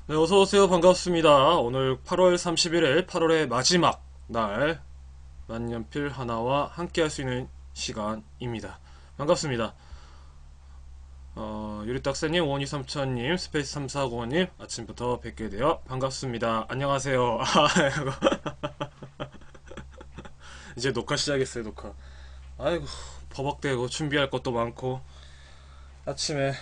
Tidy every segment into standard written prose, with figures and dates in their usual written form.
네, 어서오세요. 반갑습니다. 오늘 8월 31일, 8월의 마지막 날, 만년필 하나와 함께 할 수 있는 시간입니다. 반갑습니다. 유리딱새님, 원희삼천님, 스페이스 3405님, 아침부터 뵙게 되어 반갑습니다. 안녕하세요. 이제 녹화 시작했어요, 녹화. 아이고, 버벅대고 준비할 것도 많고, 아침에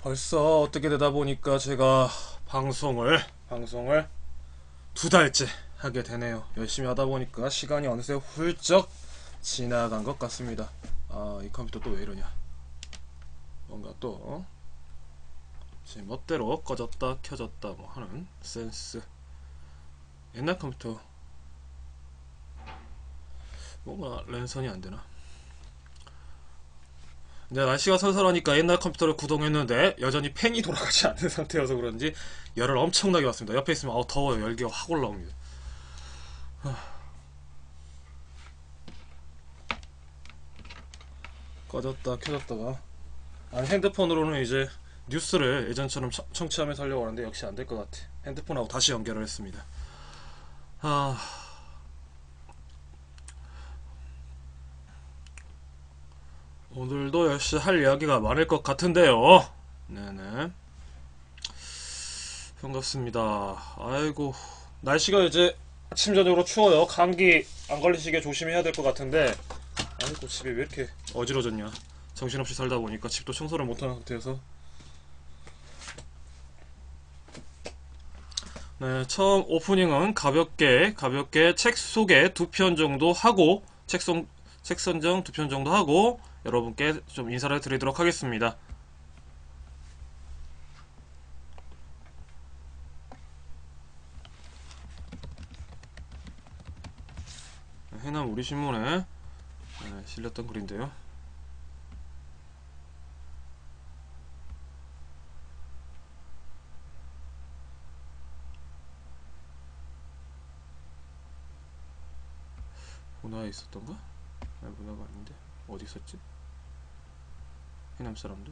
벌써 어떻게 되다 보니까 제가 방송을 2달째 하게 되네요. 열심히 하다 보니까 시간이 어느새 훌쩍 지나간 것 같습니다. 이 컴퓨터 또 왜 이러냐. 뭔가 또 제 멋대로 꺼졌다 켜졌다 뭐 하는 센스. 옛날 컴퓨터 뭔가 랜선이 안 되나. 근데 날씨가 선선하니까 옛날 컴퓨터를 구동했는데 여전히 팬이 돌아가지 않는 상태여서 그런지 열을 엄청나게 받습니다. 옆에 있으면 더워요. 열기가 확 올라옵니다. 꺼졌다 켜졌다가 핸드폰으로는 이제 뉴스를 예전처럼 청취하면서 하려고 하는데 역시 안 될 것 같아. 핸드폰하고 다시 연결을 했습니다. 아, 오늘도 역시 할 이야기가 많을 것 같은데요. 네네. 반갑습니다. 아이고, 날씨가 이제 아침 저녁으로 추워요. 감기 안 걸리시게 조심해야 될 것 같은데, 아이고, 집이 왜 이렇게 어지러졌냐. 정신없이 살다 보니까 집도 청소를 못하는 상태여서. 네, 처음 오프닝은 가볍게 책 소개 2편 정도 하고, 책 선정 2편 정도 하고, 여러분께 좀 인사를 드리도록 하겠습니다. 해남 우리 신문에 실렸던 글인데요. 문화에 있었던가? 아니, 문화가 아닌데 어디 있었지? 해남 사람들?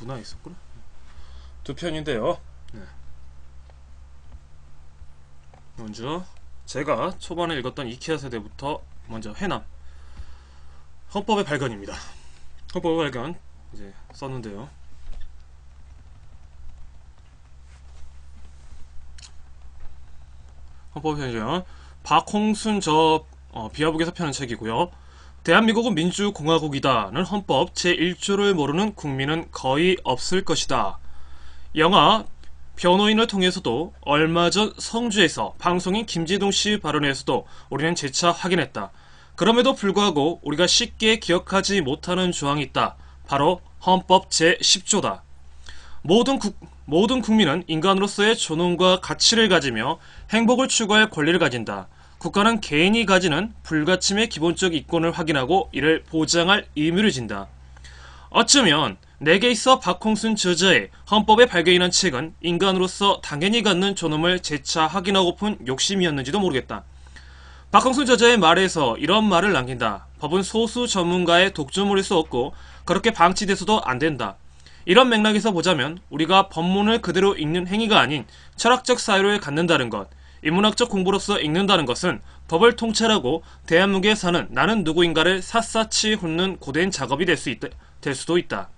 문화에 있었구나. 2편인데요. 네. 먼저 제가 초반에 읽었던 이케아 세대부터 먼저 해남 헌법의 발견입니다. 헌법의 발견 이제 썼는데요. 헌법의 발견 박홍순 비아북에서 펴는 책이고요. 대한민국은 민주공화국이다는 헌법 제1조를 모르는 국민은 거의 없을 것이다. 영화 변호인을 통해서도 얼마 전 성주에서 방송인 김지동 씨 발언에서도 우리는 재차 확인했다. 그럼에도 불구하고 우리가 쉽게 기억하지 못하는 조항이 있다. 바로 헌법 제10조다. 모든 국민은 인간으로서의 존엄과 가치를 가지며 행복을 추구할 권리를 가진다. 국가는 개인이 가지는 불가침의 기본적 이권을 확인하고 이를 보장할 의무를 진다. 어쩌면 내게 있어 박홍순 저자의 헌법의 발견이란 책은 인간으로서 당연히 갖는 존엄을 재차 확인하고픈 욕심이었는지도 모르겠다. 박홍순 저자의 말에서 이런 말을 남긴다. 법은 소수 전문가의 독점물일 수 없고 그렇게 방치돼서도 안 된다. 이런 맥락에서 보자면 우리가 법문을 그대로 읽는 행위가 아닌 철학적 사유를 갖는다는 것, 인문학적 공부로서 읽는다는 것은 법을 통찰하고 대한민국에 사는 나는 누구인가를 샅샅이 훑는 고된 작업이 될 수도 있다.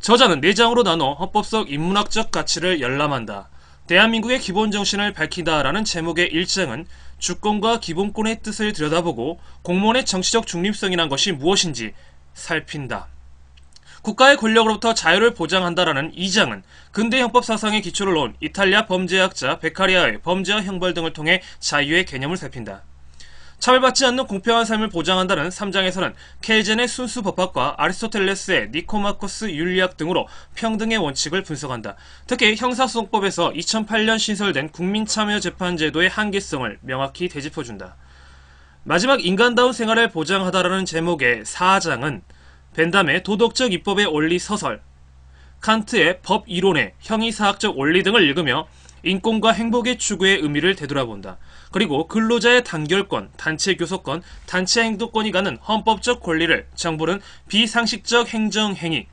저자는 4장으로 나눠 헌법적 인문학적 가치를 열람한다. 대한민국의 기본정신을 밝힌다라는 제목의 1장은 주권과 기본권의 뜻을 들여다보고 공무원의 정치적 중립성이란 것이 무엇인지 살핀다. 국가의 권력으로부터 자유를 보장한다라는 2장은 근대 형법 사상의 기초를 놓은 이탈리아 범죄학자 베카리아의 범죄와 형벌 등을 통해 자유의 개념을 살핀다. 차별받지 않는 공평한 삶을 보장한다는 3장에서는 켈젠의 순수 법학과 아리스토텔레스의 니코마코스 윤리학 등으로 평등의 원칙을 분석한다. 특히 형사소송법에서 2008년 신설된 국민참여재판제도의 한계성을 명확히 되짚어준다. 마지막 인간다운 생활을 보장하다라는 제목의 4장은 벤담의 도덕적 입법의 원리 서설, 칸트의 법 이론의 형이사학적 원리 등을 읽으며 인권과 행복의 추구의 의미를 되돌아본다. 그리고 근로자의 단결권, 단체 교섭권, 단체 행동권이 갖는 헌법적 권리를 정부는 비상식적 행정행위,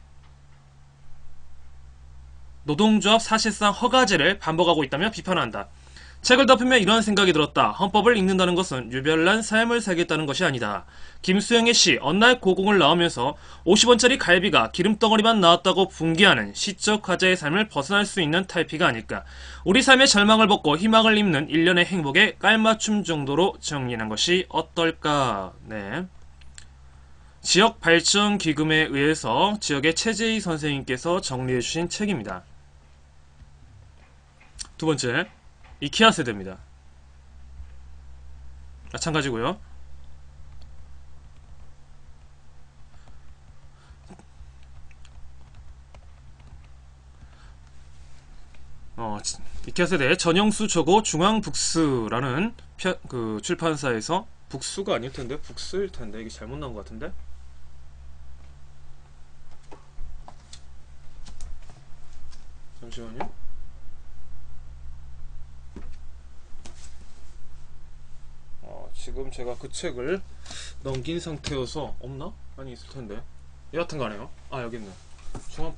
노동조합 사실상 허가제를 반복하고 있다며 비판한다. 책을 덮으며 이런 생각이 들었다. 헌법을 읽는다는 것은 유별난 삶을 살겠다는 것이 아니다. 김수영의 시 언날 고공을 나오면서 50원짜리 갈비가 기름덩어리만 나왔다고 분개하는 시적 화자의 삶을 벗어날 수 있는 탈피가 아닐까. 우리 삶의 절망을 벗고 희망을 입는 일련의 행복에 깔맞춤 정도로 정리하는 것이 어떨까. 네. 지역발전기금에 의해서 지역의 최재희 선생님께서 정리해주신 책입니다. 두 번째, 이케아 세대입니다. 마찬가지고요. 이케아 세대 전영수 저고 중앙북스라는 출판사에서 북수가 아닐 텐데 북스일 텐데 이게 잘못 나온 것 같은데. 잠시만요. 지금 제가 그 책을 넘긴 상태여서 없나? 아니 있을 텐데. 여하튼 가네요. 여기 있네. 중앙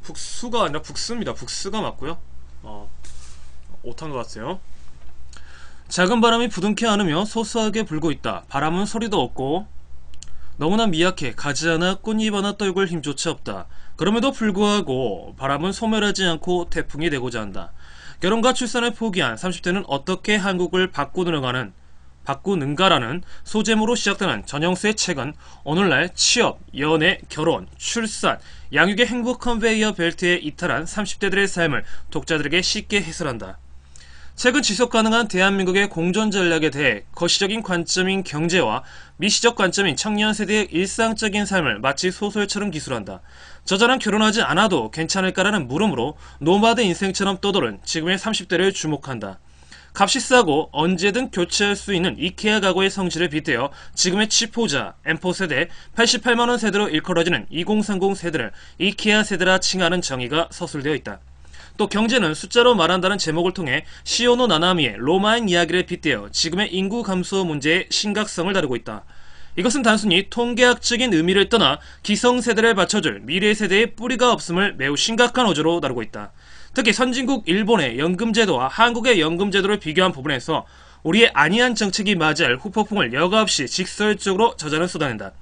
북수가 아니라 북스입니다. 북스가 맞고요. 오탄 것 같아요. 작은 바람이 부둥켜 안으며 소소하게 불고 있다. 바람은 소리도 없고 너무나 미약해 가지 하나 꽃잎 하나 떨굴 힘조차 없다. 그럼에도 불구하고 바람은 소멸하지 않고 태풍이 되고자 한다. 결혼과 출산을 포기한 30대는 어떻게 한국을 바꾸는가라는 소제목으로 시작되는 전영수의 책은 오늘날 취업, 연애, 결혼, 출산, 양육의 행복 컨베이어 벨트에 이탈한 30대들의 삶을 독자들에게 쉽게 해설한다. 최근 지속 가능한 대한민국의 공존 전략에 대해 거시적인 관점인 경제와 미시적 관점인 청년 세대의 일상적인 삶을 마치 소설처럼 기술한다. 저자는 결혼하지 않아도 괜찮을까라는 물음으로 노마드 인생처럼 떠도는 지금의 30대를 주목한다. 값이 싸고 언제든 교체할 수 있는 이케아 가구의 성질을 빗대어 지금의 치포자, M4 세대, 88만원 세대로 일컬어지는 2030 세대를 이케아 세대라 칭하는 정의가 서술되어 있다. 또 경제는 숫자로 말한다는 제목을 통해 시오노 나나미의 로마인 이야기를 빗대어 지금의 인구 감소 문제의 심각성을 다루고 있다. 이것은 단순히 통계학적인 의미를 떠나 기성세대를 받쳐줄 미래세대의 뿌리가 없음을 매우 심각한 어조로 다루고 있다. 특히 선진국 일본의 연금제도와 한국의 연금제도를 비교한 부분에서 우리의 안이한 정책이 맞이할 후폭풍을 여과없이 직설적으로 저자는 쏟아낸다.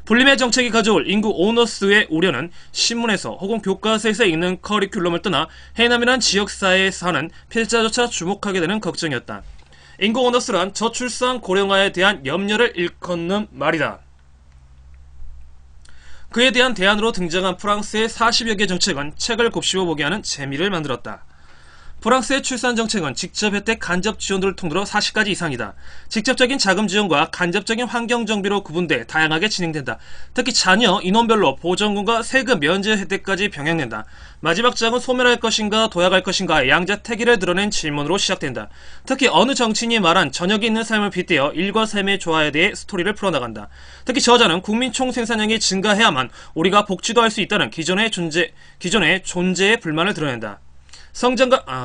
불림의 정책이 가져올 인구 오너스의 우려는 신문에서 혹은 교과서에서 읽는 커리큘럼을 떠나 해남이란 지역사회에 사는 필자조차 주목하게 되는 걱정이었다. 인구 오너스란 저출산 고령화에 대한 염려를 일컫는 말이다. 그에 대한 대안으로 등장한 프랑스의 40여 개 정책은 책을 곱씹어보게 하는 재미를 만들었다. 프랑스의 출산 정책은 직접 혜택, 간접 지원들을 통틀어 40가지 이상이다. 직접적인 자금 지원과 간접적인 환경 정비로 구분돼 다양하게 진행된다. 특히 자녀, 인원별로 보전금과 세금 면제 혜택까지 병행된다. 마지막 장은 소멸할 것인가 도약할 것인가의 양자택일을 드러낸 질문으로 시작된다. 특히 어느 정치인이 말한 저녁이 있는 삶을 빗대어 일과 삶의 조화에 대해 스토리를 풀어나간다. 특히 저자는 국민 총생산량이 증가해야만 우리가 복지도 할 수 있다는 기존의 존재의 불만을 드러낸다.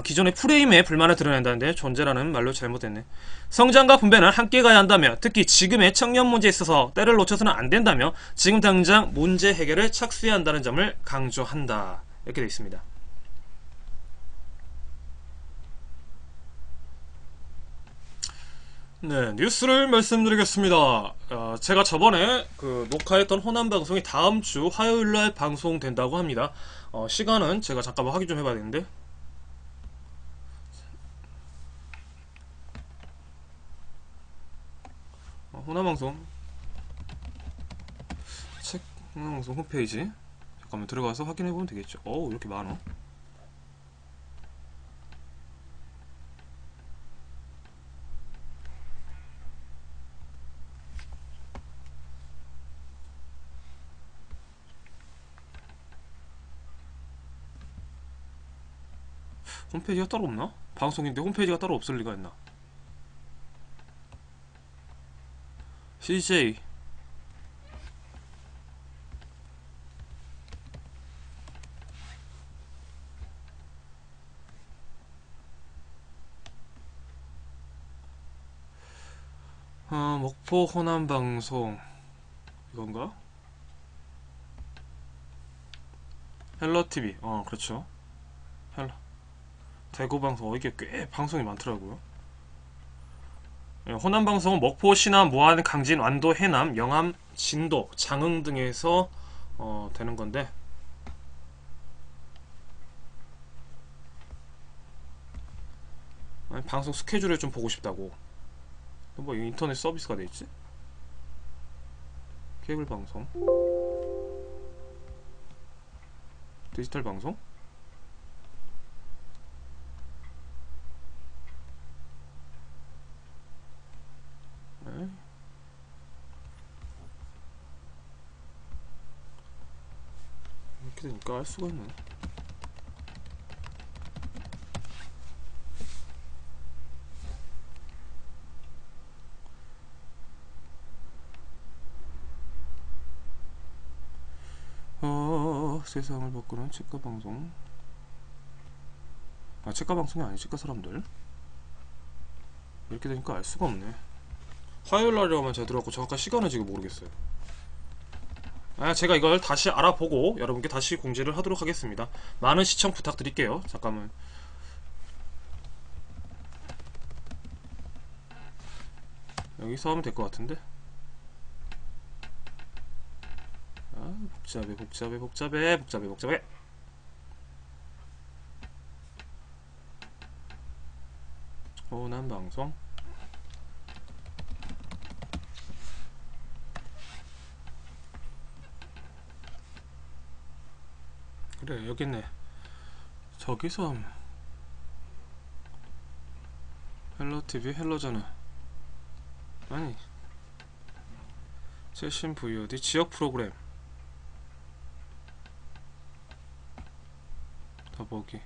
기존의 프레임에 불만을 드러낸다는데 존재라는 말로 잘못됐네. 성장과 분배는 함께 가야 한다며 특히 지금의 청년 문제에 있어서 때를 놓쳐서는 안 된다며 지금 당장 문제 해결을 착수해야 한다는 점을 강조한다. 이렇게 되어 있습니다. 네, 뉴스를 말씀드리겠습니다. 제가 저번에 녹화했던 호남 방송이 다음 주 화요일날 방송된다고 합니다. 시간은 제가 잠깐만 확인 좀 해봐야 되는데. 호남방송 책 흥남방송 홈페이지 잠깐만 들어가서 확인해보면 되겠죠. 어우, 이렇게 많어. 홈페이지가 따로 없나? 방송인데 홈페이지가 따로 없을 리가 있나? CJ 목포 호남방송 이건가? 헬로TV 그렇죠. 헬로 대구방송 이게 꽤 방송이 많더라고요. 예, 호남방송은 목포, 신암, 무안, 강진, 완도, 해남, 영암, 진도, 장흥 등에서 되는 건데 아니, 방송 스케줄을 좀 보고 싶다고. 뭐 인터넷 서비스가 돼 있지? 케이블 방송, 디지털 방송, 네. 이렇게 되니까 알 수가 있네. 세상을 바꾸는 치과 방송. 치과 방송이 아니 치과 사람들. 이렇게 되니까 알 수가 없네. 화요일 날이라고만 제가 들어갔고 정확한 시간은 지금 모르겠어요. 제가 이걸 다시 알아보고 여러분께 다시 공지를 하도록 하겠습니다. 많은 시청 부탁드릴게요. 잠깐만. 여기서 하면 될 것 같은데. 복잡해. 호남방송. 그래, 여기 있네. 저기서 하면 헬로TV, 헬로잖아. 아니, 최신 VOD 지역 프로그램 더보기.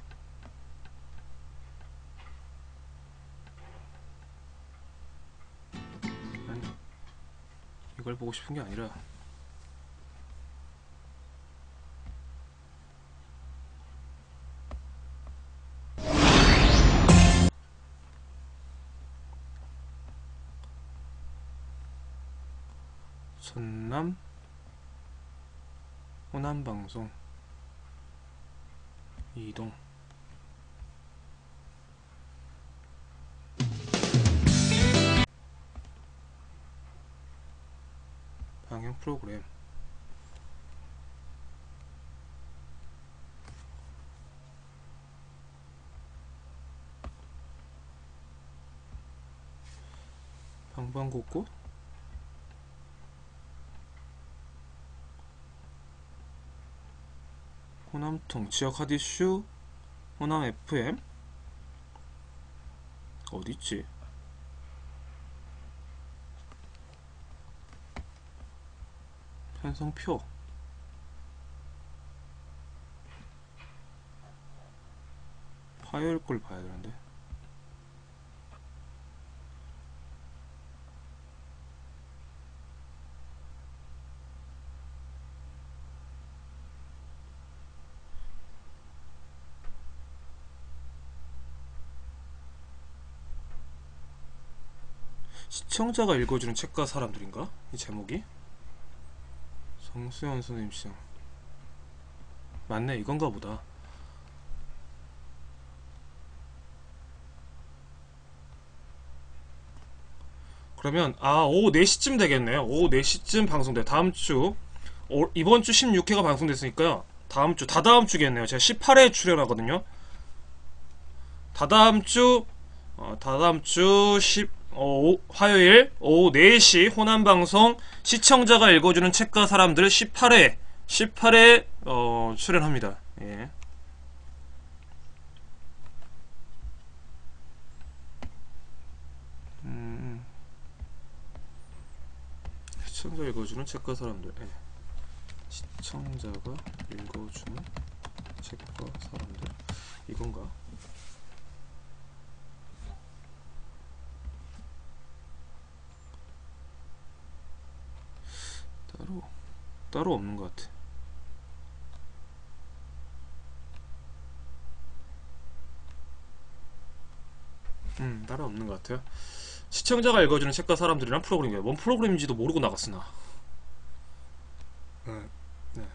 아니, 이걸 보고 싶은 게 아니라 전남 호남방송 이동. 방영 프로그램. 방방곡곡. 호남통 지역 핫이슈. 호남 FM. 어디있지? 편성표. 화요일 걸 봐야 되는데. 시청자가 읽어주는 책과 사람들인가? 이 제목이? 성수연 선생님 시장. 맞네, 이건가 보다. 그러면 오후 4시쯤 되겠네요. 오후 4시쯤 방송돼. 다음주 이번주 16회가 방송됐으니까요. 다음주 다다음주겠네요. 제가 18회 출연하거든요. 다다음주 화요일 오후 4시 호남방송 시청자가 읽어주는 책과 사람들 18회 출연합니다. 예. 시청자 읽어주는 책과 사람들. 예. 시청자가 읽어주는 책과 사람들. 이건가? 따로 없는 것 같아. 따로 없는 것 같아요. 시청자가 읽어주는 책과 사람들이란 프로그램이에요. 뭔 프로그램인지도 모르고 나갔으나. 네.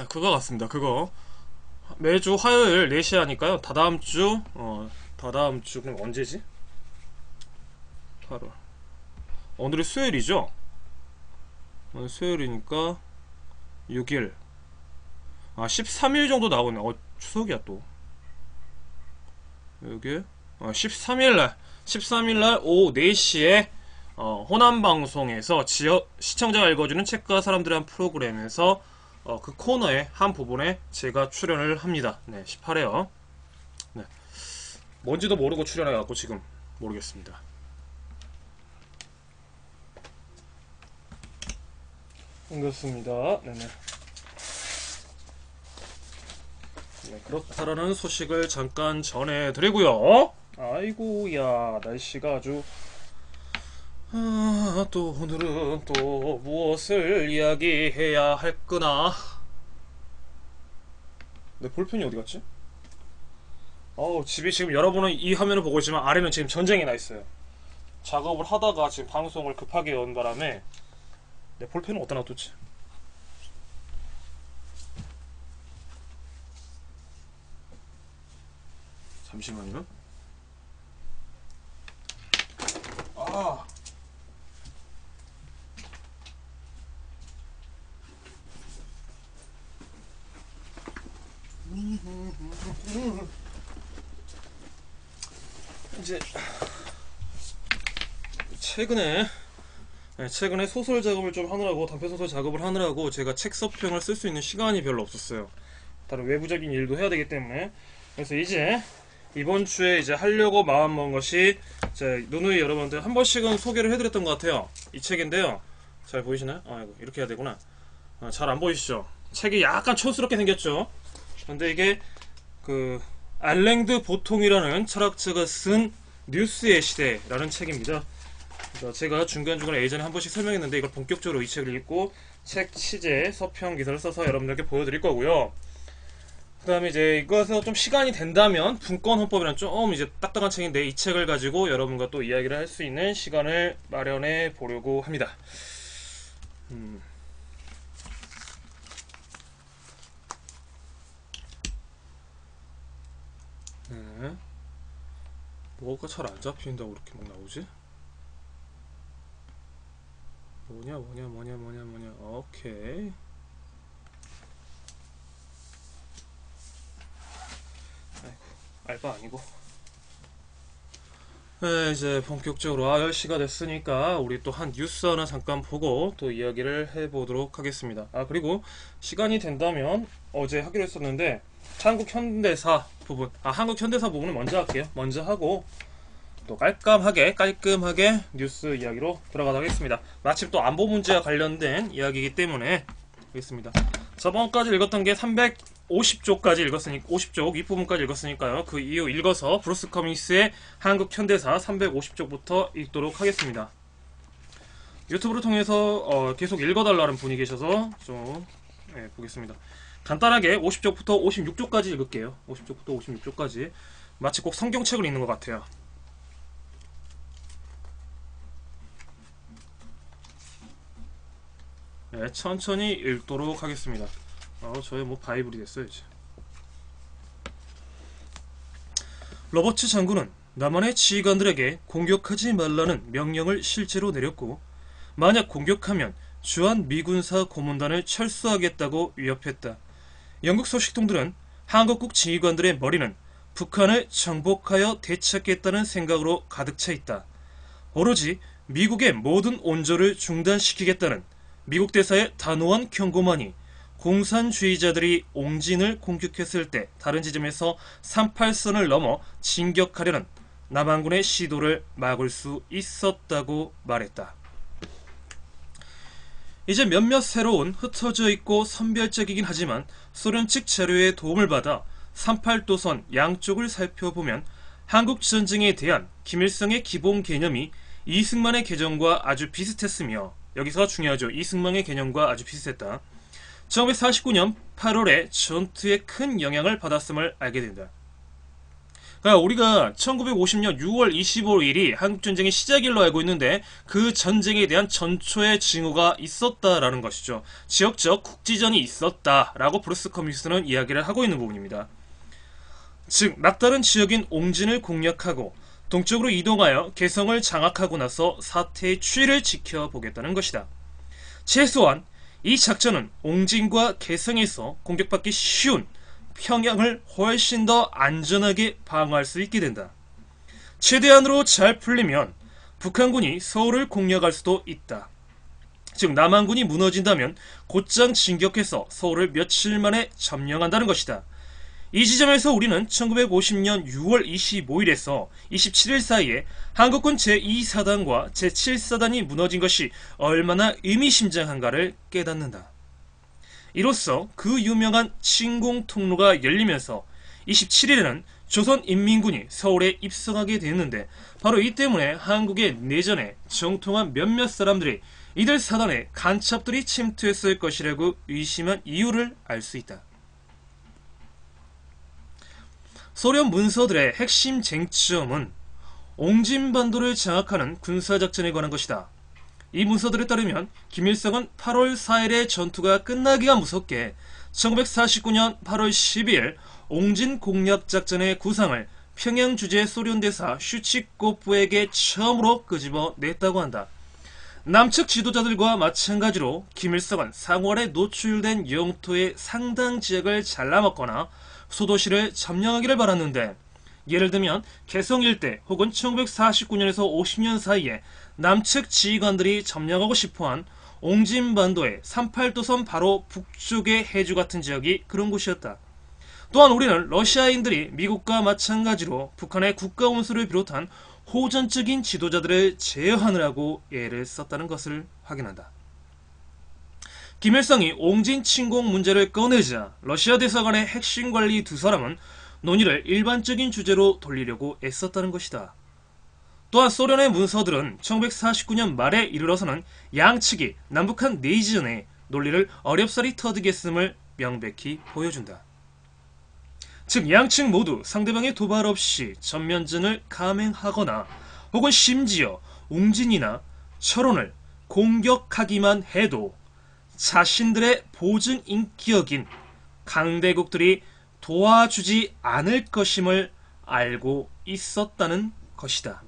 그거 같습니다. 그거 매주 화요일 4시 하니까요. 다다음 주 그럼 언제지? 8월. 오늘이 수요일이죠? 오늘 수요일이니까 6일. 13일 정도 나오네. 추석이야 또. 여기 13일날 오후 4시에 호남방송에서 시청자가 읽어주는 책과 사람들의 한 프로그램에서 그 코너의 한 부분에 제가 출연을 합니다. 네, 18회요. 네. 뭔지도 모르고 출연해갖고 지금 모르겠습니다. 반갑습니다. 네네. 네, 그렇다라는 소식을 잠깐 전해드리고요. 아이고야, 날씨가 아주 또 오늘은 또 무엇을 이야기해야 할거나. 내 볼펜이 어디 갔지? 집이 지금 여러분은 이 화면을 보고 있지만 아래는 지금 전쟁이 나 있어요. 작업을 하다가 지금 방송을 급하게 연 바람에 내 볼펜은 어디다 놔뒀지? 잠시만요. 이제 최근에 소설 작업을 좀 하느라고, 단편소설 작업을 하느라고 제가 책 서평을 쓸 수 있는 시간이 별로 없었어요. 다른 외부적인 일도 해야 되기 때문에. 그래서 이제 이번 주에 이제 하려고 마음먹은 것이, 누누이 여러분들 한 번씩은 소개를 해드렸던 것 같아요. 이 책인데요. 잘 보이시나요? 아이고, 이렇게 해야 되구나. 잘 안 보이시죠? 책이 약간 촌스럽게 생겼죠? 근데 이게 알랭드 보통이라는 철학자가 쓴 뉴스의 시대라는 책입니다. 제가 중간중간에 예전에 한 번씩 설명했는데, 이걸 본격적으로 이 책을 읽고 책 취재, 서평 기사를 써서 여러분들께 보여드릴 거고요. 그 다음에 이제 이것에서 좀 시간이 된다면 분권헌법이란 좀 이제 딱딱한 책인데, 이 책을 가지고 여러분과 또 이야기를 할 수 있는 시간을 마련해 보려고 합니다. 네. 뭐가 잘 안 잡힌다고 이렇게 막 나오지? 뭐냐. 오케이. 아이고, 알바 아니고. 네, 이제 본격적으로 10시가 됐으니까 우리 또 한 뉴스 하나 잠깐 보고 또 이야기를 해보도록 하겠습니다. 그리고 시간이 된다면 어제 하기로 했었는데, 한국 현대사 부분은 먼저 할게요. 먼저 하고 또 깔끔하게 뉴스 이야기로 들어가도록 하겠습니다. 마침 또 안보 문제와 관련된 이야기이기 때문에 하겠습니다. 저번까지 읽었던 게 350쪽까지 읽었으니까, 50쪽 윗부분까지 읽었으니까요. 그 이후 읽어서 브루스 커밍스의 한국 현대사 350쪽부터 읽도록 하겠습니다. 유튜브를 통해서 계속 읽어달라는 분이 계셔서 좀 보겠습니다. 간단하게 50쪽부터 56쪽까지 읽을게요. 50쪽부터 56쪽까지. 마치 꼭 성경책을 읽는 것 같아요. 네, 천천히 읽도록 하겠습니다. 저의 바이블이 됐어요 이제. 로버츠 장군은 남한의 지휘관들에게 공격하지 말라는 명령을 실제로 내렸고, 만약 공격하면 주한 미군사 고문단을 철수하겠다고 위협했다. 영국 소식통들은 한국국 지휘관들의 머리는 북한을 정복하여 되찾겠다는 생각으로 가득 차 있다. 오로지 미국의 모든 온조를 중단시키겠다는 미국 대사의 단호한 경고만이 공산주의자들이 옹진을 공격했을 때 다른 지점에서 38선을 넘어 진격하려는 남한군의 시도를 막을 수 있었다고 말했다. 이제 몇몇 새로운 흩어져 있고 선별적이긴 하지만 소련 측 자료의 도움을 받아 38도선 양쪽을 살펴보면 한국 전쟁에 대한 김일성의 기본 개념이 이승만의 개념과 아주 비슷했으며, 여기서 중요하죠. 이승만의 개념과 아주 비슷했다. 1949년 8월에 전투에 큰 영향을 받았음을 알게 된다. 그러니까 우리가 1950년 6월 25일이 한국전쟁의 시작일로 알고 있는데 그 전쟁에 대한 전초의 징후가 있었다라는 것이죠. 지역적 국지전이 있었다라고 브루스 커뮤니스트는 이야기를 하고 있는 부분입니다. 즉 막다른 지역인 옹진을 공략하고 동쪽으로 이동하여 개성을 장악하고 나서 사태의 추이를 지켜보겠다는 것이다. 최소한 이 작전은 옹진과 개성에서 공격받기 쉬운 평양을 훨씬 더 안전하게 방어할 수 있게 된다. 최대한으로 잘 풀리면 북한군이 서울을 공략할 수도 있다. 즉 남한군이 무너진다면 곧장 진격해서 서울을 며칠 만에 점령한다는 것이다. 이 지점에서 우리는 1950년 6월 25일에서 27일 사이에 한국군 제2사단과 제7사단이 무너진 것이 얼마나 의미심장한가를 깨닫는다. 이로써 그 유명한 침공 통로가 열리면서 27일에는 조선인민군이 서울에 입성하게 됐는데, 바로 이 때문에 한국의 내전에 정통한 몇몇 사람들이 이들 사단에 간첩들이 침투했을 것이라고 의심한 이유를 알 수 있다. 소련 문서들의 핵심 쟁점은 옹진반도를 장악하는 군사작전에 관한 것이다. 이 문서들에 따르면 김일성은 8월 4일의 전투가 끝나기가 무섭게 1949년 8월 12일 옹진 공략작전의 구상을 평양 주재 소련 대사 슈치코프에게 처음으로 끄집어 냈다고 한다. 남측 지도자들과 마찬가지로 김일성은 상월에 노출된 영토의 상당 지역을 잘라먹거나 소도시를 점령하기를 바랐는데, 예를 들면 개성 일대 혹은 1949년에서 50년 사이에 남측 지휘관들이 점령하고 싶어한 옹진반도의 38도선 바로 북쪽의 해주 같은 지역이 그런 곳이었다. 또한 우리는 러시아인들이 미국과 마찬가지로 북한의 국가원수를 비롯한 호전적인 지도자들을 제어하느라고 애를 썼다는 것을 확인한다. 김일성이 옹진 침공 문제를 꺼내자 러시아 대사관의 핵심 관리 두 사람은 논의를 일반적인 주제로 돌리려고 애썼다는 것이다. 또한 소련의 문서들은 1949년 말에 이르러서는 양측이 남북한 내전의 논리를 어렵사리 터득했음을 명백히 보여준다. 즉 양측 모두 상대방의 도발 없이 전면전을 감행하거나 혹은 심지어 옹진이나 철원을 공격하기만 해도 자신들의 보증 인격인 강대국들이 도와주지 않을 것임을 알고 있었다는 것이다.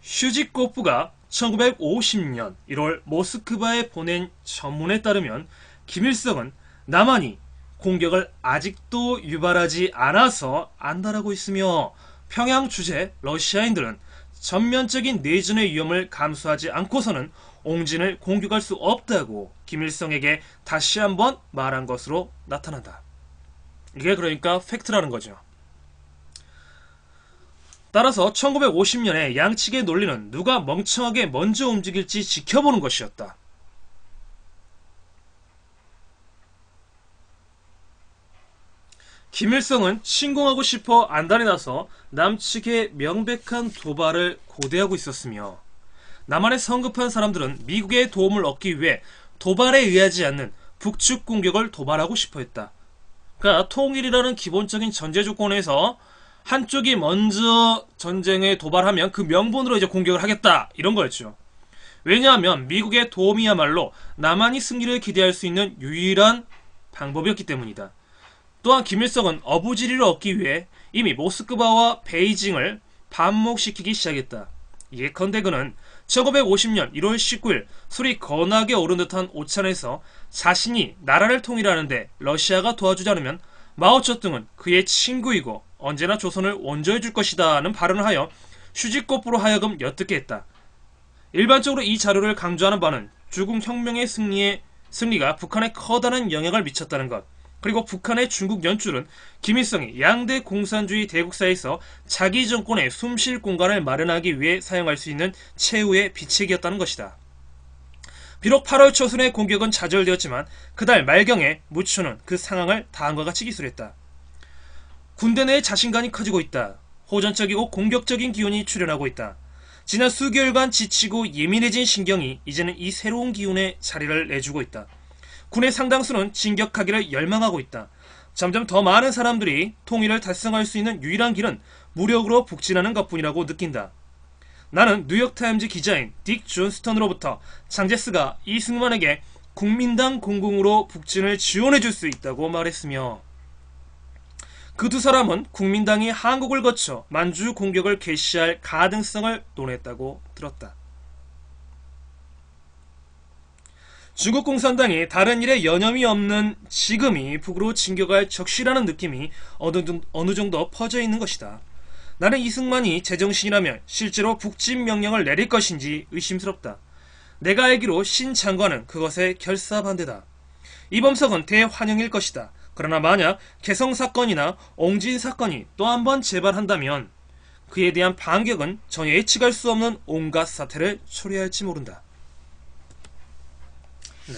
슈지코프가 1950년 1월 모스크바에 보낸 전문에 따르면 김일성은 남한이 공격을 아직도 유발하지 않아서 안달하고 있으며 평양 주재 러시아인들은 전면적인 내전의 위험을 감수하지 않고서는 옹진을 공격할 수 없다고 김일성에게 다시 한번 말한 것으로 나타난다. 이게 그러니까 팩트라는 거죠. 따라서 1950년에 양측의 논리는 누가 멍청하게 먼저 움직일지 지켜보는 것이었다. 김일성은 침공하고 싶어 안달이 나서 남측의 명백한 도발을 고대하고 있었으며, 남한의 성급한 사람들은 미국의 도움을 얻기 위해 도발에 의하지 않는 북측 공격을 도발하고 싶어 했다. 그러니까 통일이라는 기본적인 전제 조건에서 한쪽이 먼저 전쟁에 도발하면 그 명분으로 이제 공격을 하겠다, 이런 거였죠. 왜냐하면 미국의 도움이야말로 남한이 승리를 기대할 수 있는 유일한 방법이었기 때문이다. 또한 김일성은 어부지리를 얻기 위해 이미 모스크바와 베이징을 반목시키기 시작했다. 예컨대 그는 1950년 1월 19일 술이 거나게 오른 듯한 오찬에서 자신이 나라를 통일하는데 러시아가 도와주지 않으면 마오쩌둥은 그의 친구이고 언제나 조선을 원조해줄 것이다는 발언을 하여 슈지꼬프로 하여금 엿듣게 했다. 일반적으로 이 자료를 강조하는 바는 중국 혁명의 승리가 북한에 커다란 영향을 미쳤다는 것, 그리고 북한의 중국 연줄은 김일성이 양대 공산주의 대국사에서 자기 정권의 숨쉴 공간을 마련하기 위해 사용할 수 있는 최후의 비책이었다는 것이다. 비록 8월 초순의 공격은 좌절되었지만 그달 말경에 무추는 그 상황을 다음과 같이 기술했다. 군대 내에 자신감이 커지고 있다. 호전적이고 공격적인 기운이 출현하고 있다. 지난 수개월간 지치고 예민해진 신경이 이제는 이 새로운 기운에 자리를 내주고 있다. 군의 상당수는 진격하기를 열망하고 있다. 점점 더 많은 사람들이 통일을 달성할 수 있는 유일한 길은 무력으로 북진하는 것뿐이라고 느낀다. 나는 뉴욕타임즈 기자인 딕 존스턴으로부터 장제스가 이승만에게 국민당 공공으로 북진을 지원해줄 수 있다고 말했으며, 그 두 사람은 국민당이 한국을 거쳐 만주 공격을 개시할 가능성을 논했다고 들었다. 중국 공산당이 다른 일에 여념이 없는 지금이 북으로 진격할 적시라는 느낌이 어느 정도 퍼져 있는 것이다. 나는 이승만이 제정신이라면 실제로 북진 명령을 내릴 것인지 의심스럽다. 내가 알기로 신 장관은 그것에 결사반대다. 이범석은 대환영일 것이다. 그러나 만약 개성 사건이나 옹진 사건이 또 한 번 재발한다면 그에 대한 반격은 전혀 예측할 수 없는 온갖 사태를 초래할지 모른다. 네.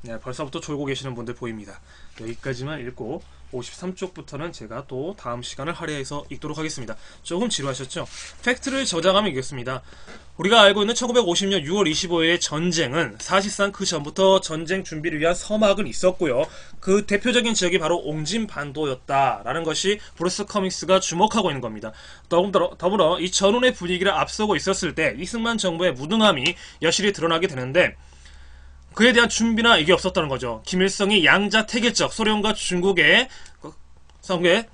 네, 벌써부터 졸고 계시는 분들 보입니다. 여기까지만 읽고 53쪽부터는 제가 또 다음 시간을 할애해서 읽도록 하겠습니다. 조금 지루하셨죠? 팩트를 저장하면 읽겠습니다. 우리가 알고 있는 1950년 6월 25일의 전쟁은 사실상 그 전부터 전쟁 준비를 위한 서막은 있었고요. 그 대표적인 지역이 바로 옹진반도였다라는 것이 브루스 커밍스가 주목하고 있는 겁니다. 더불어 이 전운의 분위기를 앞서고 있었을 때 이승만 정부의 무능함이 여실히 드러나게 되는데, 그에 대한 준비나 이게 없었다는 거죠. 김일성이 양자택일적 소련과 중국의 성에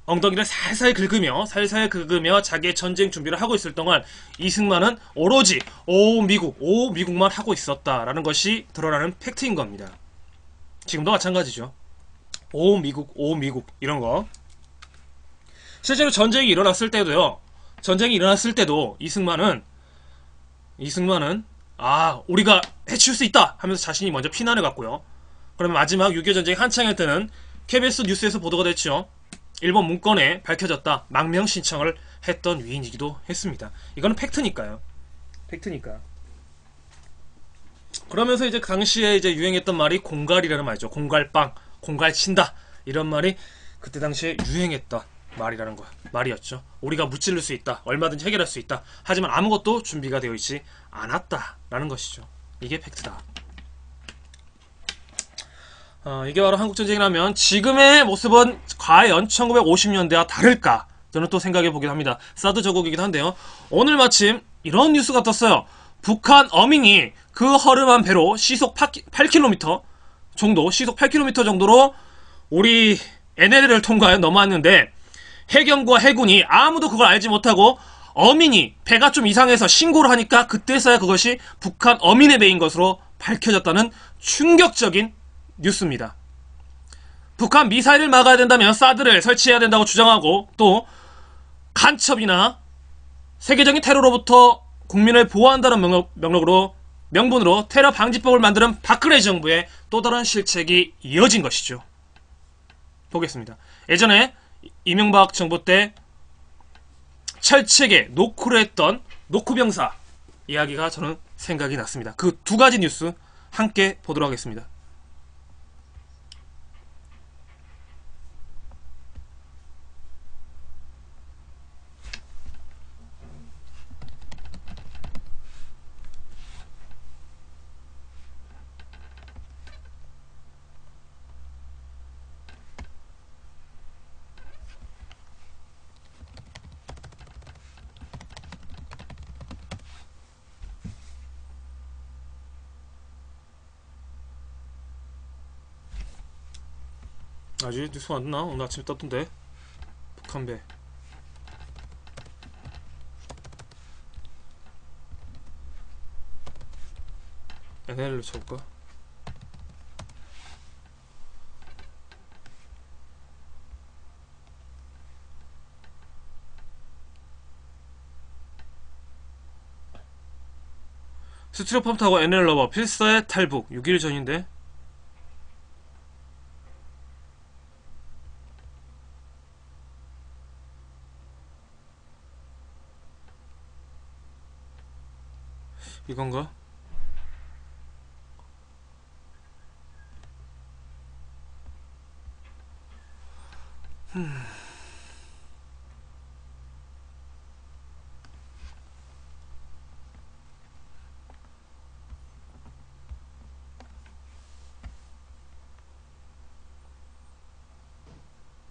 엉덩이를 살살 긁으며 자기의 전쟁 준비를 하고 있을 동안 이승만은 오로지 오 미국만 하고 있었다라는 것이 드러나는 팩트인 겁니다. 지금도 마찬가지죠. 오 미국 이런 거. 실제로 전쟁이 일어났을 때도 이승만은 우리가 해칠 수 있다 하면서 자신이 먼저 피난을 갔고요. 그러면 마지막 6.25 전쟁이 한창일 때는 KBS 뉴스에서 보도가 됐죠. 일본 문건에 밝혀졌다. 망명 신청을 했던 위인이기도 했습니다. 이거는 팩트니까요. 그러면서 이제 당시에 이제 유행했던 말이 공갈이라는 말이죠. 공갈빵, 공갈친다. 이런 말이 그때 당시에 유행했던 말이었죠. 우리가 무찌를 수 있다. 얼마든지 해결할 수 있다. 하지만 아무것도 준비가 되어 있지 않았다라는 것이죠. 이게 팩트다. 이게 바로 한국전쟁이라면 지금의 모습은 과연 1950년대와 다를까? 저는 또 생각해보긴 합니다. 사드 저곡이긴 한데요. 오늘 마침 이런 뉴스가 떴어요. 북한 어민이 그 허름한 배로 시속 8km 정도로 우리 NLL을 통과해 넘어왔는데, 해경과 해군이 아무도 그걸 알지 못하고 어민이 배가 좀 이상해서 신고를 하니까 그때서야 그것이 북한 어민의 배인 것으로 밝혀졌다는 충격적인 뉴스입니다. 북한 미사일을 막아야 된다면 사드를 설치해야 된다고 주장하고, 또 간첩이나 세계적인 테러로부터 국민을 보호한다는 명분으로 테러 방지법을 만드는 박근혜 정부의 또 다른 실책이 이어진 것이죠. 보겠습니다. 예전에 이명박 정부 때 철책에 노크를 했던 노크병사 이야기가 저는 생각이 났습니다. 그 두 가지 뉴스 함께 보도록 하겠습니다. 아직 뉴스 안 났나? 오늘 아침에 떴던데. 북한배. NL로 쳐볼까? 스티로폼 타고 NL 러버 필사의 탈북 6일 전인데 이건가?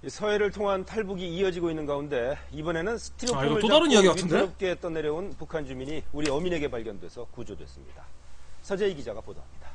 서해를 통한 탈북이 이어지고 있는 가운데 이번에는 스티로폼을 이거 또 다른 이야기 같은데? 위태롭게 떠내려온 북한 주민이 우리 어민에게 발견돼서 구조됐습니다. 서재희 기자가 보도합니다.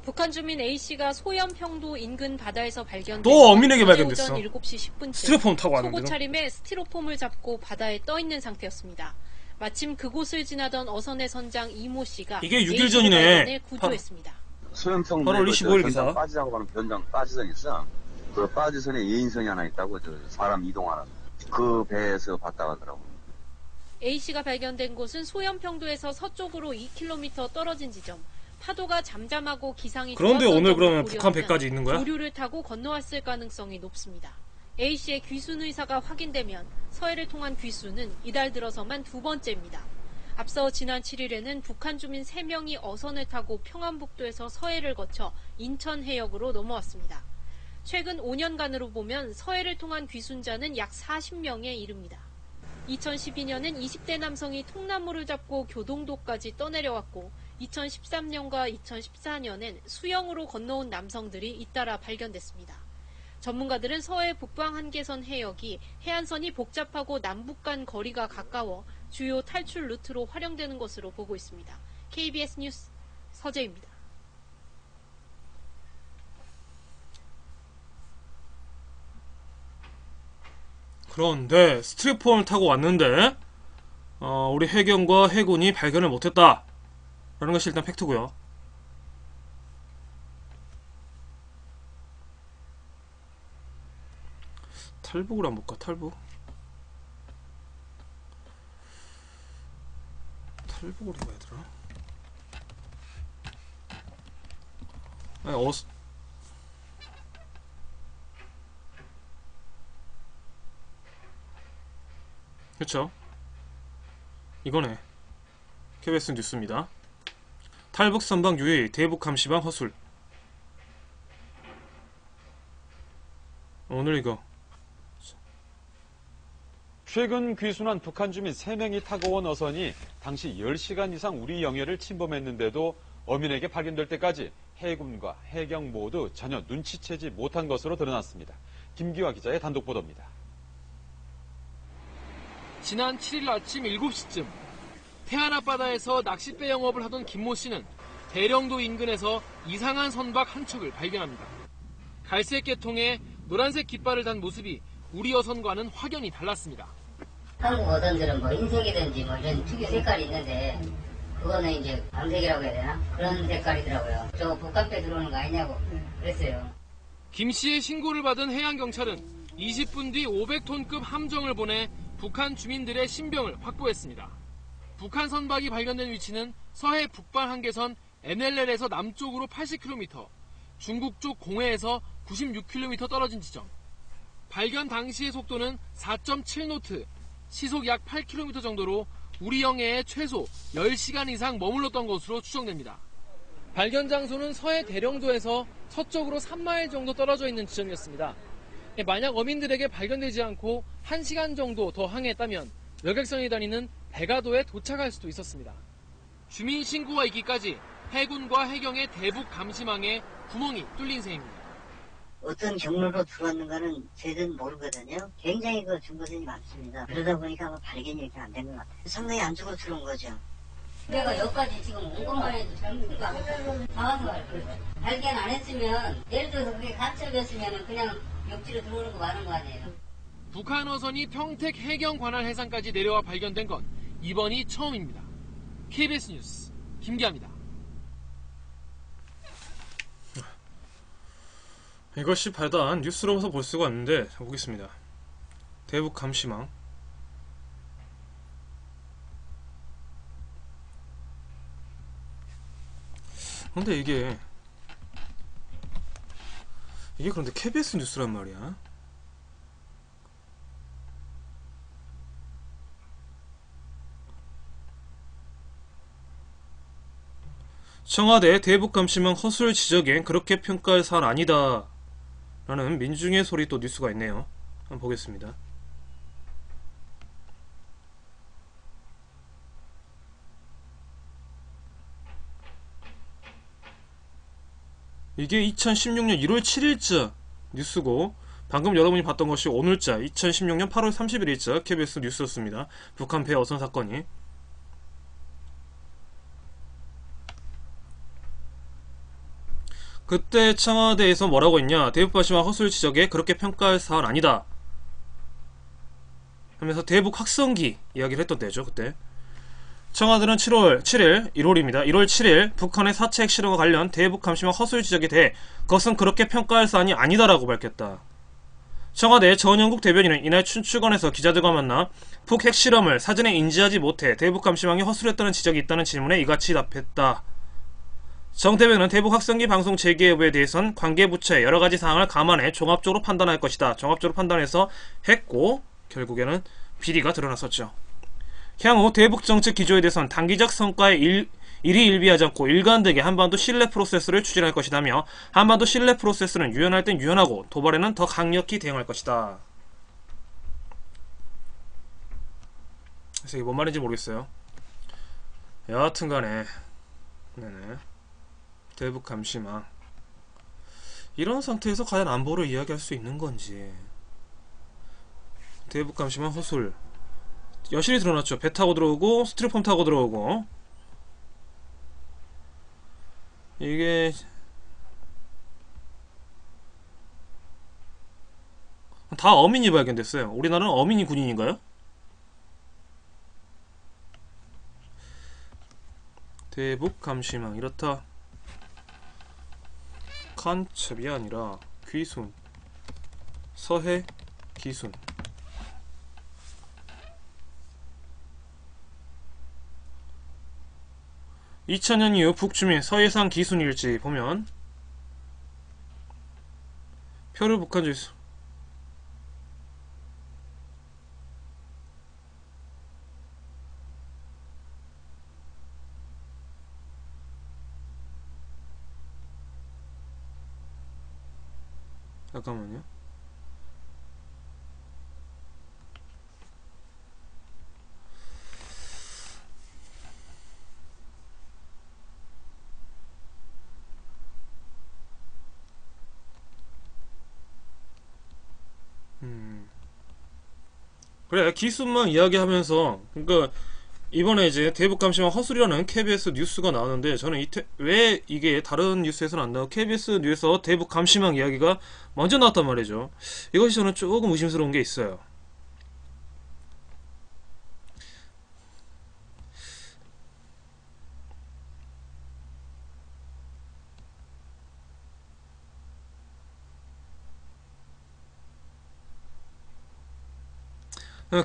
북한 주민 A씨가 소연평도 인근 바다에서 발견된 또 어민에게 발견됐어. 오전 7시 10분쯤 스티로폼 타고 왔는데 속옷 차림에 스티로폼을 잡고 바다에 떠 있는 상태였습니다. 마침 그곳을 지나던 어선의 선장 이모 씨가 이게 6일 A씨를 전이네. 발견해 구조했습니다. 소연평 8월 25일 기사. 빠지자고 하는 변장 빠지선 있어. 그 빠지선에 예인선이 하나 있다고 사람 이동하는 그 배에서 봤다 하더라고. A씨가 발견된 곳은 소연평도에서 서쪽으로 2km 떨어진 지점. 파도가 잠잠하고 기상이 그런데 좋았던 오늘 점을 그러면 북한 고려하면 배까지 있는 거야? 조류를 타고 건너왔을 가능성이 높습니다. A씨의 귀순 의사가 확인되면 서해를 통한 귀순은 이달 들어서만 두 번째입니다. 앞서 지난 7일에는 북한 주민 3명이 어선을 타고 평안북도에서 서해를 거쳐 인천 해역으로 넘어왔습니다. 최근 5년간으로 보면 서해를 통한 귀순자는 약 40명에 이릅니다. 2012년엔 20대 남성이 통나무를 잡고 교동도까지 떠내려왔고 2013년과 2014년엔 수영으로 건너온 남성들이 잇따라 발견됐습니다. 전문가들은 서해 북방 한계선 해역이 해안선이 복잡하고 남북 간 거리가 가까워 주요 탈출 루트로 활용되는 것으로 보고 있습니다. KBS 뉴스 서재입니다. 그런데 스티로폼을 타고 왔는데 우리 해경과 해군이 발견을 못했다 라는 것이 일단 팩트고요. 탈북을 한번 볼까? 탈북을 해봐야 되나? 아니 그쵸? 이거네. KBS 뉴스입니다. 탈북 선박 유의 대북 감시방 허술. 오늘 이거 최근 귀순한 북한 주민 3명이 타고 온 어선이 당시 10시간 이상 우리 영해를 침범했는데도 어민에게 발견될 때까지 해군과 해경 모두 전혀 눈치채지 못한 것으로 드러났습니다. 김기화 기자의 단독 보도입니다. 지난 7일 아침 7시쯤 태안 앞바다에서 낚싯배 영업을 하던 김모 씨는 대령도 인근에서 이상한 선박 한 척을 발견합니다. 갈색 계통에 노란색 깃발을 단 모습이 우리 어선과는 확연히 달랐습니다. 한국 어선들은 뭐 흰색이든지 뭐 이런 특유 색깔이 있는데 그거는 이제 밤색이라고 해야 되나? 그런 색깔이더라고요. 저 북한배 들어오는 거 아니냐고 그랬어요. 김 씨의 신고를 받은 해양경찰은 20분 뒤 500톤급 함정을 보내 북한 주민들의 신병을 확보했습니다. 북한 선박이 발견된 위치는 서해 북방 한계선 NLL에서 남쪽으로 80km, 중국 쪽 공해에서 96km 떨어진 지점. 발견 당시의 속도는 4.7노트, 시속 약 8km 정도로 우리 영해에 최소 10시간 이상 머물렀던 것으로 추정됩니다. 발견 장소는 서해 대령도에서 서쪽으로 3마일 정도 떨어져 있는 지점이었습니다. 만약 어민들에게 발견되지 않고 1시간 정도 더 항해했다면 여객선이 다니는 백아도에 도착할 수도 있었습니다. 주민 신고가 있기까지 해군과 해경의 대북 감시망에 구멍이 뚫린 셈입니다. 어떤 경로로 들어왔는가는 저희는 모르거든요. 굉장히 그 중고선이 많습니다. 그러다 보니까 아마 발견이 이렇게 안 된 것 같아요. 상당히 안쪽으로 들어온 거죠. 내가 여기까지 지금 온 것만 해도 잘못니까 나와서 말이에요. 발견 안 했으면 예를 들어서 그게 가첩이었으면 그냥 육지로 들어오는 거 많은 거 아니에요. 북한 어선이 평택 해경 관할 해상까지 내려와 발견된 건 이번이 처음입니다. KBS 뉴스 김기아입니다. 이것이 발단 뉴스로서 볼 수가 있는데, 자, 보겠습니다. 대북 감시망. 근데 이게 그런데 KBS 뉴스란 말이야. 청와대 대북 감시망 허술 지적엔 그렇게 평가할 사안 아니다 라는 민중의 소리 또 뉴스가 있네요. 한번 보겠습니다. 이게 2016년 1월 7일자 뉴스고, 방금 여러분이 봤던 것이 오늘자 2016년 8월 31일자 KBS 뉴스였습니다. 북한 배 어선 사건이. 그때 청와대에서 뭐라고 했냐, 대북 감시망 허술 지적에 그렇게 평가할 사안 아니다 하면서 대북 확성기 이야기를 했던 때죠. 그때 청와대는 1월 7일 북한의 사체 핵실험과 관련 대북 감시망 허술 지적에 대해 그것은 그렇게 평가할 사안이 아니다라고 밝혔다. 청와대 전영국 대변인은 이날 춘추관에서 기자들과 만나 북 핵실험을 사전에 인지하지 못해 대북 감시망이 허술했다는 지적이 있다는 질문에 이같이 답했다. 정 대변인은 대북 확성기 방송 재개 여부에 대해선 관계부처의 여러가지 사항을 감안해 종합적으로 판단할 것이다. 종합적으로 판단해서 했고, 결국에는 비리가 드러났었죠. 향후 대북 정책 기조에 대해선 단기적 성과에 일희일비하지 않고 일관되게 한반도 신뢰 프로세스를 추진할 것이다며, 한반도 신뢰 프로세스는 유연할 땐 유연하고 도발에는 더 강력히 대응할 것이다. 그래서 이게 뭔 말인지 모르겠어요. 여하튼간에 네네, 대북 감시망 이런 상태에서 과연 안보를 이야기할 수 있는 건지. 대북 감시망 허술 여실히 드러났죠. 배 타고 들어오고 스티로폼 타고 들어오고. 이게 다 어민이 발견됐어요. 우리나라는 어민이 군인인가요? 대북 감시망 이렇다. 간첩이 아니라 귀순, 서해 기순. 2000년 이후 북주민 서해상 기순일지 보면 표를 북한 주소. 잠깐만요. 그래, 기순만 이야기하면서, 그러니까 이번에 이제 대북 감시망 허술이라는 KBS 뉴스가 나오는데, 저는 왜 이게 다른 뉴스에서는 안 나오고 KBS 뉴스에서 대북 감시망 이야기가 먼저 나왔단 말이죠. 이것이 저는 조금 의심스러운 게 있어요.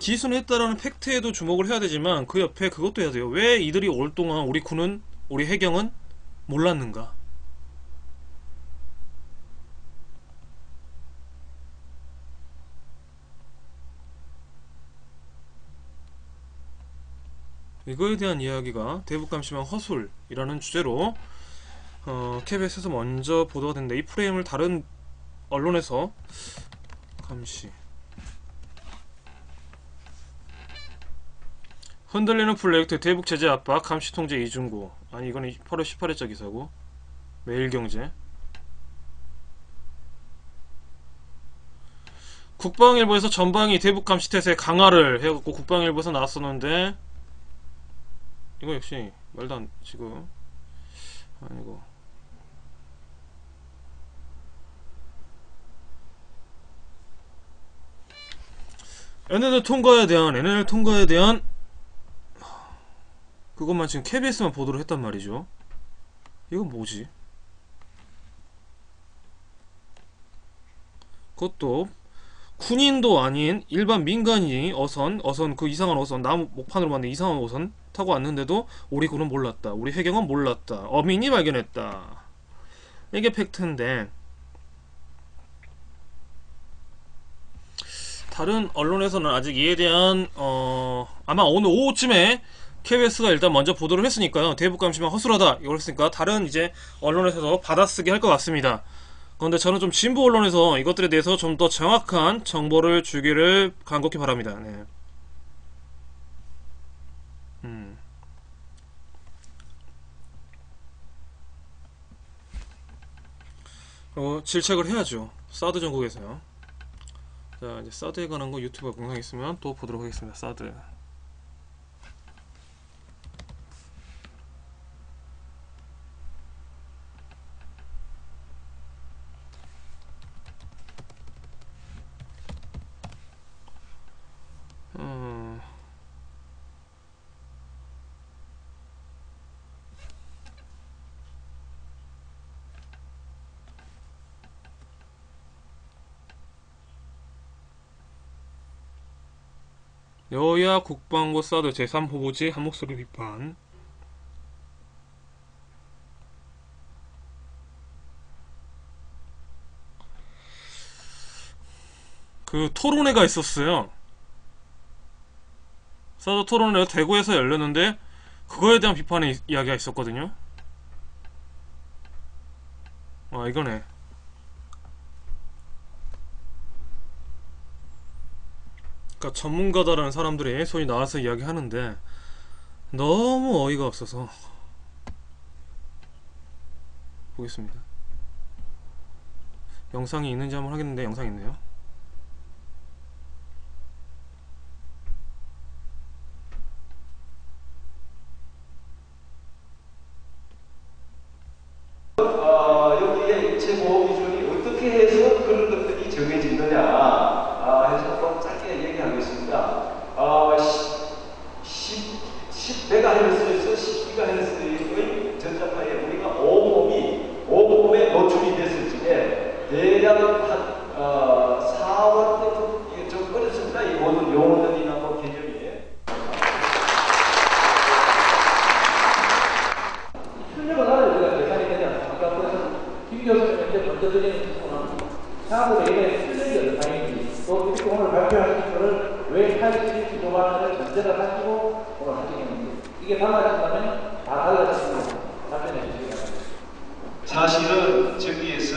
기순했다라는 팩트에도 주목을 해야 되지만 그 옆에 그것도 해야 돼요. 왜 이들이 오랫동안 우리 군은, 우리 해경은 몰랐는가? 이거에 대한 이야기가 대북 감시망 허술이라는 주제로 KBS에서 먼저 보도가 됐는데, 이 프레임을 다른 언론에서 감시 흔들리는 플레이트 대북 제재 압박 감시 통제 이중구. 아니 이건 8월 18일자 기사고. 매일경제. 국방일보에서 전방위 대북 감시 태세 강화를 해갖고 국방일보에서 나왔었는데, 이거 역시 말도 안 지금 아니고. NNL 통과에 대한 그것만 지금 KBS만 보도를 했단 말이죠. 이건 뭐지? 그것도 군인도 아닌 일반 민간인이 어선 그 이상한 어선, 나무 목판으로 만든 이상한 어선 타고 왔는데도 우리 군은 몰랐다, 우리 해경은 몰랐다, 어민이 발견했다. 이게 팩트인데 다른 언론에서는 아직 이에 대한 아마 오늘 오후쯤에 KBS가 일단 먼저 보도를 했으니까요. 대북 감시만 허술하다 이걸 했으니까 다른 이제 언론에서도 받아쓰기 할 것 같습니다. 그런데 저는 좀 진보 언론에서 이것들에 대해서 좀 더 정확한 정보를 주기를 간곡히 바랍니다. 네. 질책을 해야죠. 사드 전국에서요. 자, 이제 사드에 관한 거 유튜브에 공개했으면 또 보도록 하겠습니다. 사드. 여야 국방부 사드 제3후보지 한목소리 비판. 그 토론회가 있었어요. 사드 토론회가 대구에서 열렸는데 그거에 대한 비판의 이야기가 있었거든요. 이거네. 그러니까 전문가다라는 사람들이 소위 나와서 이야기하는데 너무 어이가 없어서. 보겠습니다. 영상이 있는지 한번 하겠는데 영상이 있네요. 여기에 입체 보호 기준이 어떻게 해서 그런 것들이 정해지느냐 해서 좀 짧게 얘기하겠습니다. 10MHz에서 10GHz의 전자파에 우리가 온몸에 노출이 됐을 적에 대략 한 4W 좀 어렵습니다. 이 모든 용어들이나 뭐 개념이. 출력을 하는 우리가 계산이 되지 않습니까? 그래서 김 교수님한테 먼저 드리는 질문은 사고 내에 출력이 다행인지 또 이렇게 오늘 발표하신 거를 왜 87km를 전제를 하시고 오늘 하시는지 이게 달라진다면 다 달라집니다. 답변해 주시기 바랍니다. 사실은 저기에서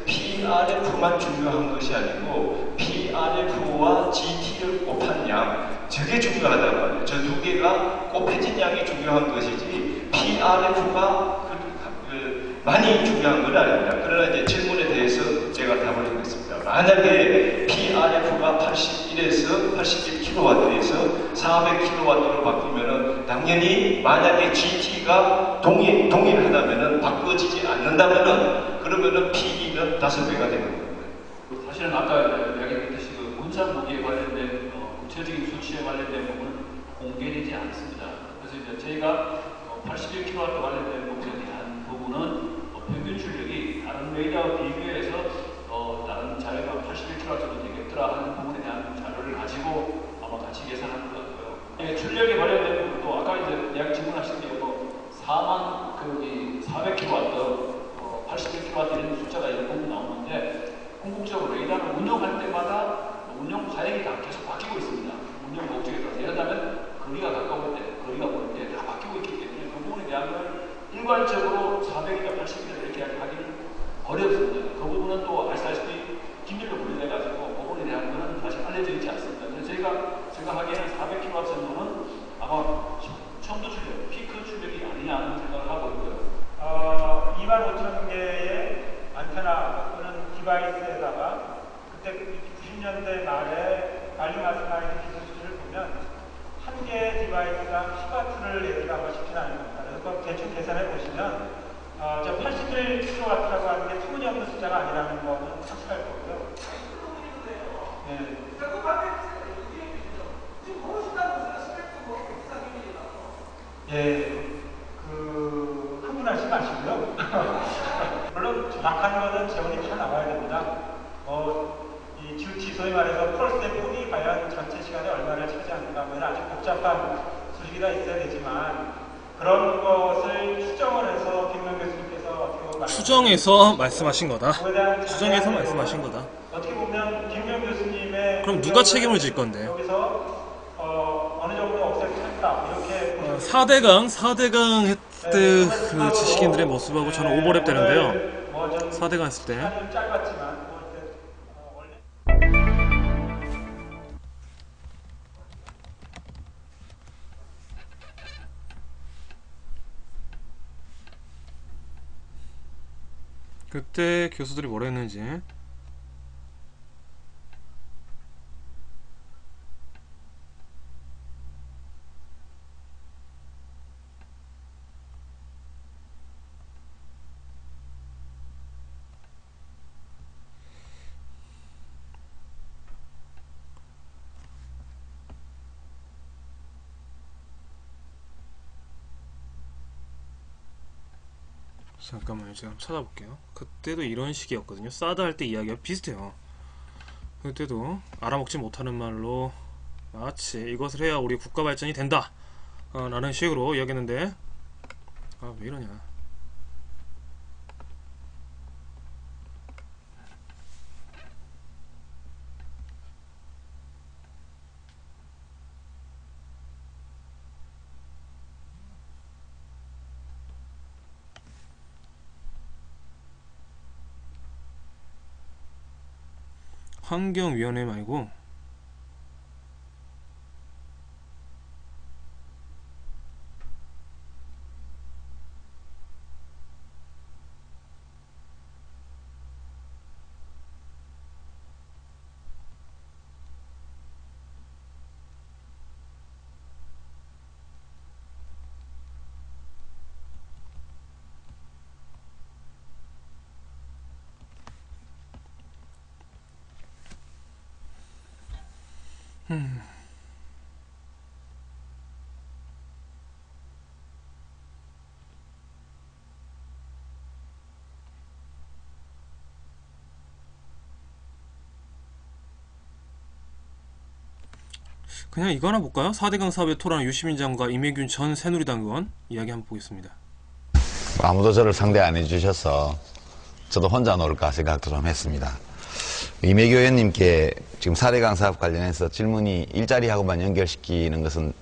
PRF만 중요한 것이 아니고 PRF와 GT를 곱한 양 저게 중요하단 말이에요. 저 두 개가 곱해진 양이 중요한 것이지 PRF가 많이 중요한 건 아닙니다. 그러나 이제 질문에 대해서 제가 답을 하겠습니다. 만약에 PRF가 81에서 81kW에서 400kW로 바뀌면은 당연히 만약에 GT가 동일하다면은 바꿔지지 않는다면은 그러면은 PE는 5배가 되는 겁니다. 사실은 아까 이야기했듯이 그 문산 무기에 관련된 구체적인 수치에 관련된 부분은 공개되지 않습니다. 그래서 이제 저희가 81kW 관련된 부분에 대한 부분은 평균 출력이 다른 레이더와 비교해서 다른 자료가 81kW 정도 되겠더라 하는 부분에 대한 자료를 가지고 아마 같이 계산하는 것 같고요. 출력에 관련된 부분도 아까 이제 이야기 질문하신 대로 400kW, 81kW 이런 숫자가 이런 부분 나오는데 궁극적으로 레이더를 운용할 때마다 운용 사양이 다 계속 바뀌고 있습니다. 운용 목적에 따라서 예를 들면 거리가 가까울 때, 거리가 멀 때 다 바뀌고 있기 때문에 그 부분에 대한 걸 일괄적으로 400이나 80이나 이렇게 하기는 어렵습니다. 그 부분은 또 아시다시피 기밀로 분리해가지고 그 부분에 대한 거는 아직 알려져 있지 않습니다. 그래서 제가 생각하기에는 400kW 정도는 아마 첨도 출력, 피크 출력이 아니냐 하는 생각을 하고 있고요. 25,000개의 안테나 또는 디바이스에다가 그때 90년대 말에 알림 아스마이드 기술 수준을 보면 한 개의 디바이스당 10W를 내기가 아마 쉽지 않은 겁니다. 그래서 대충 계산해 보시면 저 81kW라고 하는 게 터무니없는 숫자가 아니라는 거는 확실할 거고요. 네. 예. 약한 거는 재원이 다 나와야 됩니다. 이 듀티, 소위 말해서 펄스의 폭이 과연 전체 시간에 얼마를 차지하는가, 뭐 이런 아주 복잡한 수식이 다 있어야 되지만 그런 것을 추정을 해서 김명 교수님께서 어떻게 보면 추정해서 말씀하신 거다. 그거에 대한 추정해서 말씀하신 거다. 어떻게 보면 김명 교수님의 그럼 누가 책임을 질 건데? 여기서 어느 정도 억세를 쳤다 이렇게 4대강 했을 그 지식인들의 모습하고 저는 오버랩 되는데요. 4대강 했을 때. 좀 짧았지만 원래 그때 교수들이 뭐라 했는지. 잠깐만요. 제가 한번 찾아볼게요. 그때도 이런 식이었거든요. 사드 할 때 이야기가 비슷해요. 그때도 알아먹지 못하는 말로 마치 이것을 해야 우리 국가 발전이 된다 라는 식으로 이야기했는데 왜 이러냐. 환경위원회 말고 그냥 이거 하나 볼까요? 4대강 사업에 토론한 유시민 장과 이매균 전 새누리당 의원 이야기 한번 보겠습니다. 아무도 저를 상대 안 해주셔서 저도 혼자 놀까 생각도 좀 했습니다. 이매규 의원님께 지금 4대강 사업 관련해서 질문이 일자리하고만 연결시키는 것은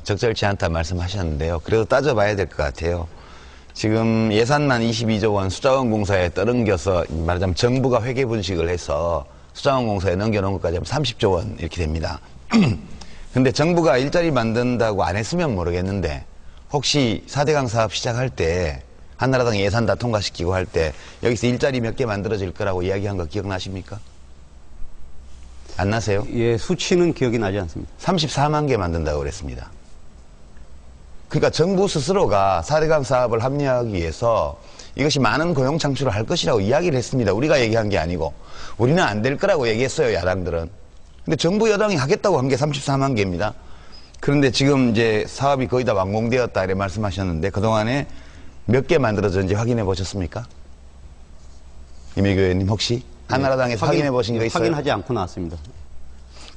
적절치 않다 말씀하셨는데요. 그래도 따져봐야 될 것 같아요. 지금 예산만 22조 원 수자원 공사에 떠넘겨서 말하자면 정부가 회계 분식을 해서 수자원 공사에 넘겨놓은 것까지 하면 30조 원 이렇게 됩니다. 근데 정부가 일자리 만든다고 안 했으면 모르겠는데 혹시 4대강 사업 시작할 때 한나라당 예산 다 통과시키고 할 때 여기서 일자리 몇 개 만들어질 거라고 이야기한 거 기억나십니까? 안 나세요? 예, 수치는 기억이 나지 않습니다. 34만 개 만든다고 그랬습니다. 그러니까 정부 스스로가 4대강 사업을 합리화하기 위해서 이것이 많은 고용 창출을 할 것이라고 이야기를 했습니다. 우리가 얘기한 게 아니고 우리는 안 될 거라고 얘기했어요, 야당들은. 근데 정부 여당이 하겠다고 한 게 34만 개입니다. 그런데 지금 이제 사업이 거의 다 완공되었다 이렇게 말씀하셨는데 그동안에 몇 개 만들어졌는지 확인해 보셨습니까? 이매규 의원님 혹시 한나라당에서 확인해 보신 거 있어요? 확인하지 않고 나왔습니다.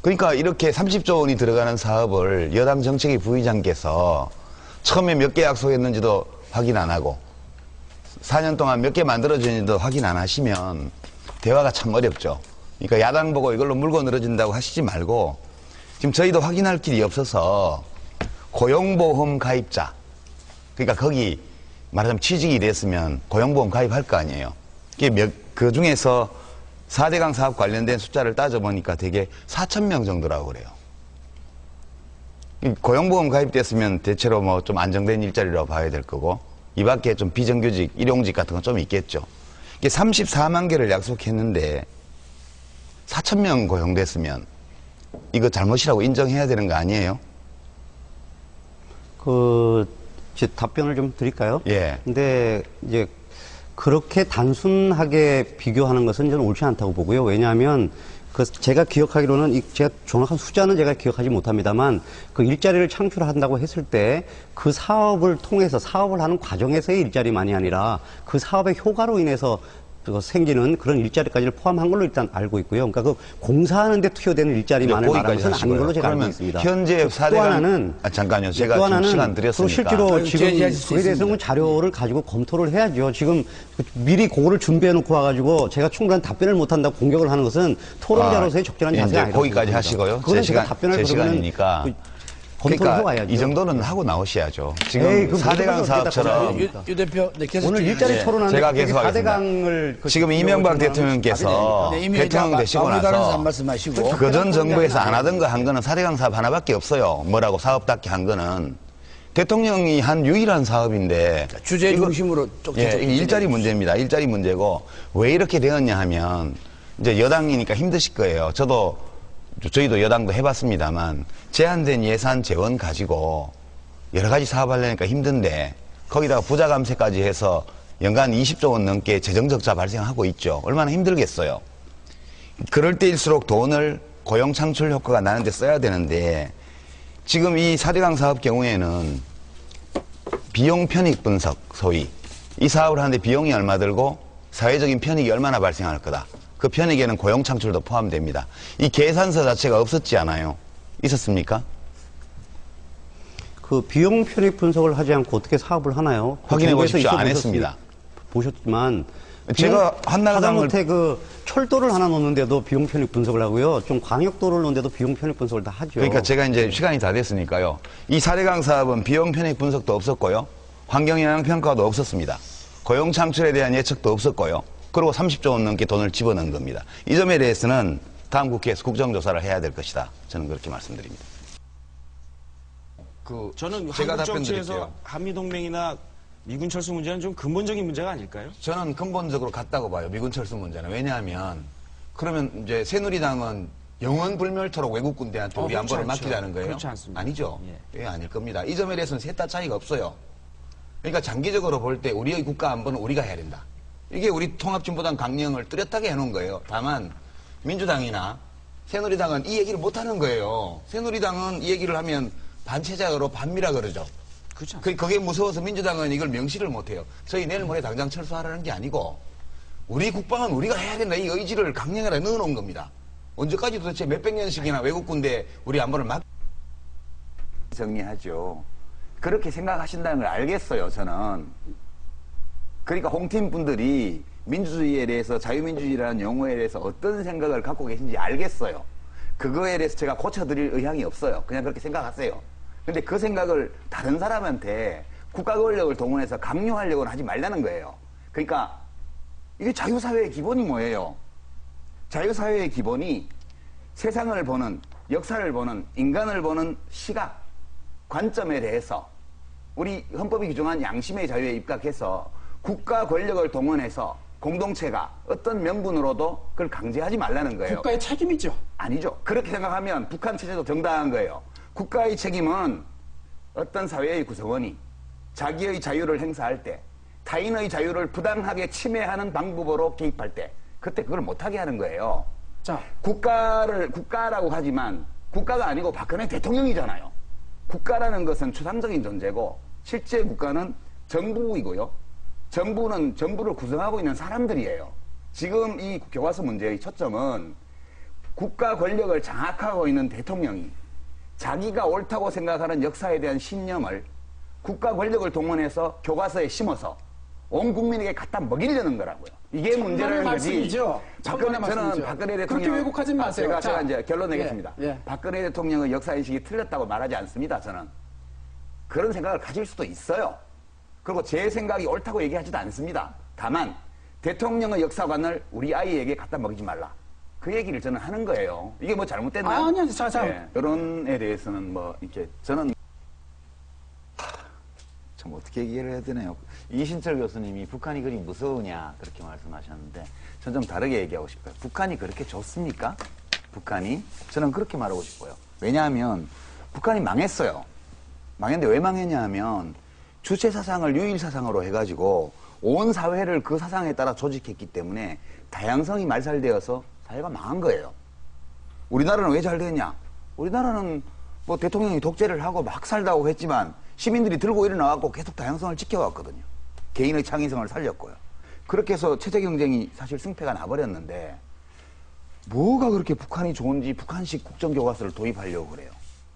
그러니까 이렇게 30조 원이 들어가는 사업을 여당 정책위 부의장께서 처음에 몇 개 약속했는지도 확인 안 하고 4년 동안 몇 개 만들어졌는지도 확인 안 하시면 대화가 참 어렵죠. 그러니까 야당 보고 이걸로 물고 늘어진다고 하시지 말고 지금 저희도 확인할 길이 없어서 고용보험 가입자, 그러니까 거기 말하자면 취직이 됐으면 고용보험 가입할 거 아니에요. 그 중에서 4대강 사업 관련된 숫자를 따져보니까 되게 4,000명 정도라고 그래요. 고용보험 가입됐으면 대체로 뭐 좀 안정된 일자리라고 봐야 될 거고 이 밖에 좀 비정규직, 일용직 같은 건 좀 있겠죠. 이게 34만 개를 약속했는데 4,000명 고용됐으면 이거 잘못이라고 인정해야 되는 거 아니에요? 제 답변을 좀 드릴까요? 예. 근데 이제 그렇게 단순하게 비교하는 것은 저는 옳지 않다고 보고요. 왜냐하면 제가 기억하기로는 제가 정확한 숫자는 제가 기억하지 못합니다만 그 일자리를 창출한다고 했을 때 그 사업을 통해서 사업을 하는 과정에서의 일자리만이 아니라 그 사업의 효과로 인해서 생기는 그런 일자리까지를 포함한 걸로 일단 알고 있고요. 그러니까 그 공사하는 데 투여되는 일자리만을 말하는 것은 아닌 걸로 제가 알고 있습니다. 현재 또 하나는 잠깐요. 제가 또 좀 하나는 시간 드렸으니까. 실제로 지금 그에 대해서는 자료를 가지고 검토를 해야죠. 지금 미리 그거를 준비해 놓고 와가지고 제가 충분한 답변을 못한다고 공격을 하는 것은 토론자로서의 적절한 자세가 아니라고 거기까지 생각합니다. 하시고요. 그거는 제가 답변을 제 시간이니까. 검토를 해와야죠. 이 정도는 하고 나오셔야죠. 지금 4대강 사업처럼 유 대표, 네, 계속 오늘 일자리 토론하는데 제가 계속 4대강을 지금 이명박 대통령께서 대통령 되시고 나서 그 전 정부에서 안 하던 거 한 거는 4대강 사업 하나밖에 없어요. 뭐라고 사업답게 한 거는 대통령이 한 유일한 사업인데 주제 중심으로 이게 일자리 문제입니다. 일자리 문제고 왜 이렇게 되었냐 하면 이제 여당이니까 힘드실 거예요. 저희도 여당도 해봤습니다만 제한된 예산 재원 가지고 여러 가지 사업하려니까 힘든데 거기다가 부자 감세까지 해서 연간 20조 원 넘게 재정 적자 발생하고 있죠. 얼마나 힘들겠어요. 그럴 때일수록 돈을 고용 창출 효과가 나는데 써야 되는데 지금 이 4대강 사업 경우에는 비용 편익 분석 소위 이 사업을 하는데 비용이 얼마 들고 사회적인 편익이 얼마나 발생할 거다. 그 편익에는 고용 창출도 포함됩니다. 이 계산서 자체가 없었지 않아요? 있었습니까? 그 비용 편익 분석을 하지 않고 어떻게 사업을 하나요? 확인해 보십시오. 안 했습니다. 보셨지만 제가 한나라당을 하다못해 그 철도를 하나 놓는데도 비용 편익 분석을 하고요. 좀 광역도를 놓는데도 비용 편익 분석을 다 하죠. 그러니까 제가 이제 시간이 다 됐으니까요. 이 4대강 사업은 비용 편익 분석도 없었고요. 환경영향 평가도 없었습니다. 고용 창출에 대한 예측도 없었고요. 그리고 30조 원 넘게 돈을 집어넣은 겁니다. 이 점에 대해서는 다음 국회에서 국정조사를 해야 될 것이다. 저는 그렇게 말씀드립니다. 저는 제가 한국 답변 정치에서 드릴게요. 한미동맹이나 미군 철수 문제는 좀 근본적인 문제가 아닐까요? 저는 근본적으로 같다고 봐요. 미군 철수 문제는. 왜냐하면 그러면 이제 새누리당은 영원 불멸토록 외국 군대한테 우리 안보를 맡기자는 거예요? 그렇지 않습니다. 아니죠. 예, 아닐 겁니다. 이 점에 대해서는 셋 다 차이가 없어요. 그러니까 장기적으로 볼 때 우리의 국가 안보는 우리가 해야 된다. 이게 우리 통합진보당 강령을 뚜렷하게 해놓은 거예요. 다만 민주당이나 새누리당은 이 얘기를 못하는 거예요. 새누리당은 이 얘기를 하면 반체제로 반미라 그러죠. 그렇죠. 그게 무서워서 민주당은 이걸 명시를 못해요. 저희 내일 모레 당장 철수하라는 게 아니고 우리 국방은 우리가 해야 된다. 이 의지를 강령에다 넣어놓은 겁니다. 언제까지 도대체 몇백 년씩이나 외국 군대 우리 안보를 정리하죠. 그렇게 생각하신다는 걸 알겠어요, 저는. 그러니까 홍팀 분들이 민주주의에 대해서 자유민주주의라는 용어에 대해서 어떤 생각을 갖고 계신지 알겠어요. 그거에 대해서 제가 고쳐드릴 의향이 없어요. 그냥 그렇게 생각하세요. 근데 그 생각을 다른 사람한테 국가 권력을 동원해서 강요하려고는 하지 말라는 거예요. 그러니까 이게 자유사회의 기본이 뭐예요? 자유사회의 기본이 세상을 보는, 역사를 보는, 인간을 보는 시각, 관점에 대해서 우리 헌법이 규정한 양심의 자유에 입각해서 국가 권력을 동원해서 공동체가 어떤 명분으로도 그걸 강제하지 말라는 거예요. 국가의 책임이죠. 아니죠. 그렇게 생각하면 북한 체제도 정당한 거예요. 국가의 책임은 어떤 사회의 구성원이 자기의 자유를 행사할 때 타인의 자유를 부당하게 침해하는 방법으로 개입할 때 그때 그걸 못하게 하는 거예요. 자, 국가라고 하지만 국가가 아니고 박근혜 대통령이잖아요. 국가라는 것은 추상적인 존재고 실제 국가는 정부이고요. 정부는 정부를 구성하고 있는 사람들이에요. 지금 이 교과서 문제의 초점은 국가 권력을 장악하고 있는 대통령이 자기가 옳다고 생각하는 역사에 대한 신념을 국가 권력을 동원해서 교과서에 심어서 온 국민에게 갖다 먹이려는 거라고요. 이게 문제라는 거지. 저는 박근혜 대통령 그렇게 왜곡하지 마세요. 제가 이제 결론 내겠습니다. 예. 박근혜 대통령의 역사인식이 틀렸다고 말하지 않습니다. 저는 그런 생각을 가질 수도 있어요. 그리고 제 생각이 옳다고 얘기하지도 않습니다. 다만 대통령의 역사관을 우리 아이에게 갖다 먹이지 말라. 그 얘기를 저는 하는 거예요. 이게 뭐 잘못됐나요? 아니요, 자. 네, 여론에 대해서는 뭐 이렇게 저는 참 어떻게 얘기를 해야 되나요? 이신철 교수님이 북한이 그리 무서우냐 그렇게 말씀하셨는데 저는 좀 다르게 얘기하고 싶어요. 북한이 그렇게 좋습니까? 북한이? 저는 그렇게 말하고 싶어요. 왜냐하면 북한이 망했어요. 망했는데 왜 망했냐 하면 주체 사상을 유일 사상으로 해가지고 온 사회를 그 사상에 따라 조직했기 때문에 다양성이 말살되어서 사회가 망한 거예요. 우리나라는 왜 잘 됐냐? 우리나라는 뭐 대통령이 독재를 하고 막 살다고 했지만 시민들이 들고 일어나갖고 계속 다양성을 지켜왔거든요. 개인의 창의성을 살렸고요. 그렇게 해서 체제 경쟁이 사실 승패가 나버렸는데 뭐가 그렇게 북한이 좋은지 북한식 국정교과서를 도입하려고 그래요.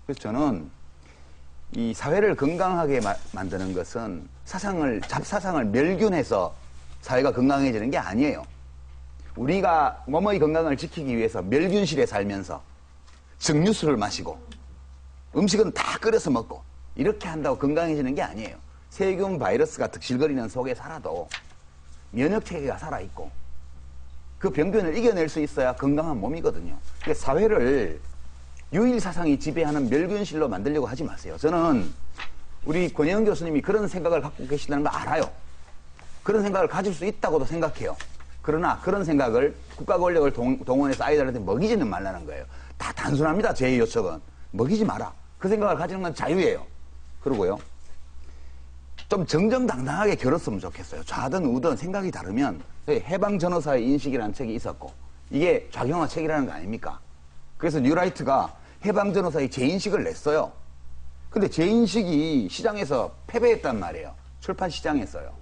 그래서 저는 이 사회를 건강하게 만드는 것은 잡사상을 멸균해서 사회가 건강해지는 게 아니에요. 우리가 몸의 건강을 지키기 위해서 멸균실에 살면서 증류수를 마시고 음식은 다 끓여서 먹고 이렇게 한다고 건강해지는 게 아니에요. 세균, 바이러스가 득실거리는 속에 살아도 면역체계가 살아있고 그 병균을 이겨낼 수 있어야 건강한 몸이거든요. 그러니까 사회를 유일사상이 지배하는 멸균실로 만들려고 하지 마세요. 저는 우리 권혜영 교수님이 그런 생각을 갖고 계신다는 걸 알아요. 그런 생각을 가질 수 있다고도 생각해요. 그러나 그런 생각을 국가 권력을 동원해서 아이들한테 먹이지는 말라는 거예요. 다 단순합니다. 제 요청은. 먹이지 마라. 그 생각을 가지는 건 자유예요. 그러고요. 좀 정정당당하게 겨뤘으면 좋겠어요. 좌든 우든 생각이 다르면 해방전후사의 인식이라는 책이 있었고 이게 좌경화 책이라는 거 아닙니까? 그래서 뉴라이트가 해방전후사의 재인식을 냈어요. 근데 재인식이 시장에서 패배했단 말이에요. 출판 시장에서요.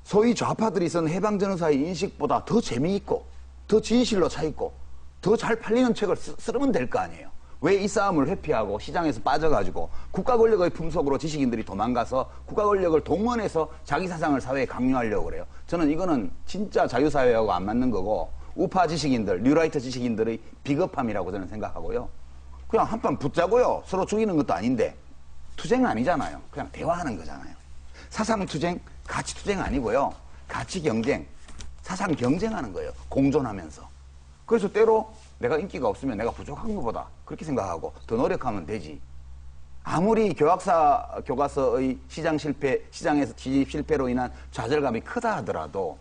소위 좌파들이 쓴 해방전후사의 인식보다 더 재미있고 더 진실로 차있고 더 잘 팔리는 책을 쓰면 될 거 아니에요. 왜 이 싸움을 회피하고 시장에서 빠져가지고 국가 권력의 품속으로 지식인들이 도망가서 국가 권력을 동원해서 자기 사상을 사회에 강요하려고 그래요. 저는 이거는 진짜 자유사회하고 안 맞는 거고 우파 지식인들, 뉴라이트 지식인들의 비겁함이라고 저는 생각하고요. 그냥 한판 붙자고요. 서로 죽이는 것도 아닌데 투쟁 아니잖아요. 그냥 대화하는 거잖아요. 사상 투쟁, 가치 투쟁 아니고요. 가치 경쟁, 사상 경쟁하는 거예요. 공존하면서. 그래서 때로 내가 인기가 없으면 내가 부족한 것보다 그렇게 생각하고 더 노력하면 되지. 아무리 교과서의 시장에서 진입 실패로 인한 좌절감이 크다 하더라도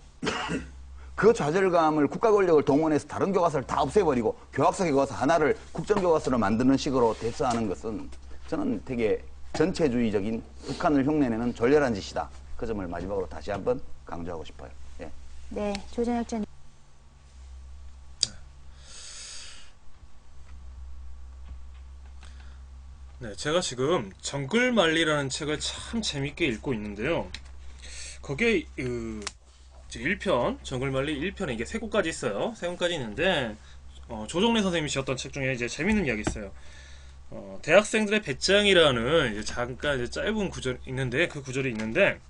그 좌절감을 국가 권력을 동원해서 다른 교과서를 다 없애버리고 교과서 하나를 국정교과서로 만드는 식으로 대처하는 것은 저는 되게 전체주의적인 북한을 흉내내는 졸렬한 짓이다. 그 점을 마지막으로 다시 한번 강조하고 싶어요. 예. 네, 조전혁 전. 네, 제가 지금 정글만리라는 책을 참 재밌게 읽고 있는데요. 거기에 이제 1편, 정글만리 1편에 이게 3권까지 있어요. 3권까지 있는데 조정래 선생님이 지었던 책 중에 이제 재밌는 이야기 있어요. 대학생들의 배짱이라는 이제 잠깐 이제 짧은 구절이 있는데 그 구절이 있는데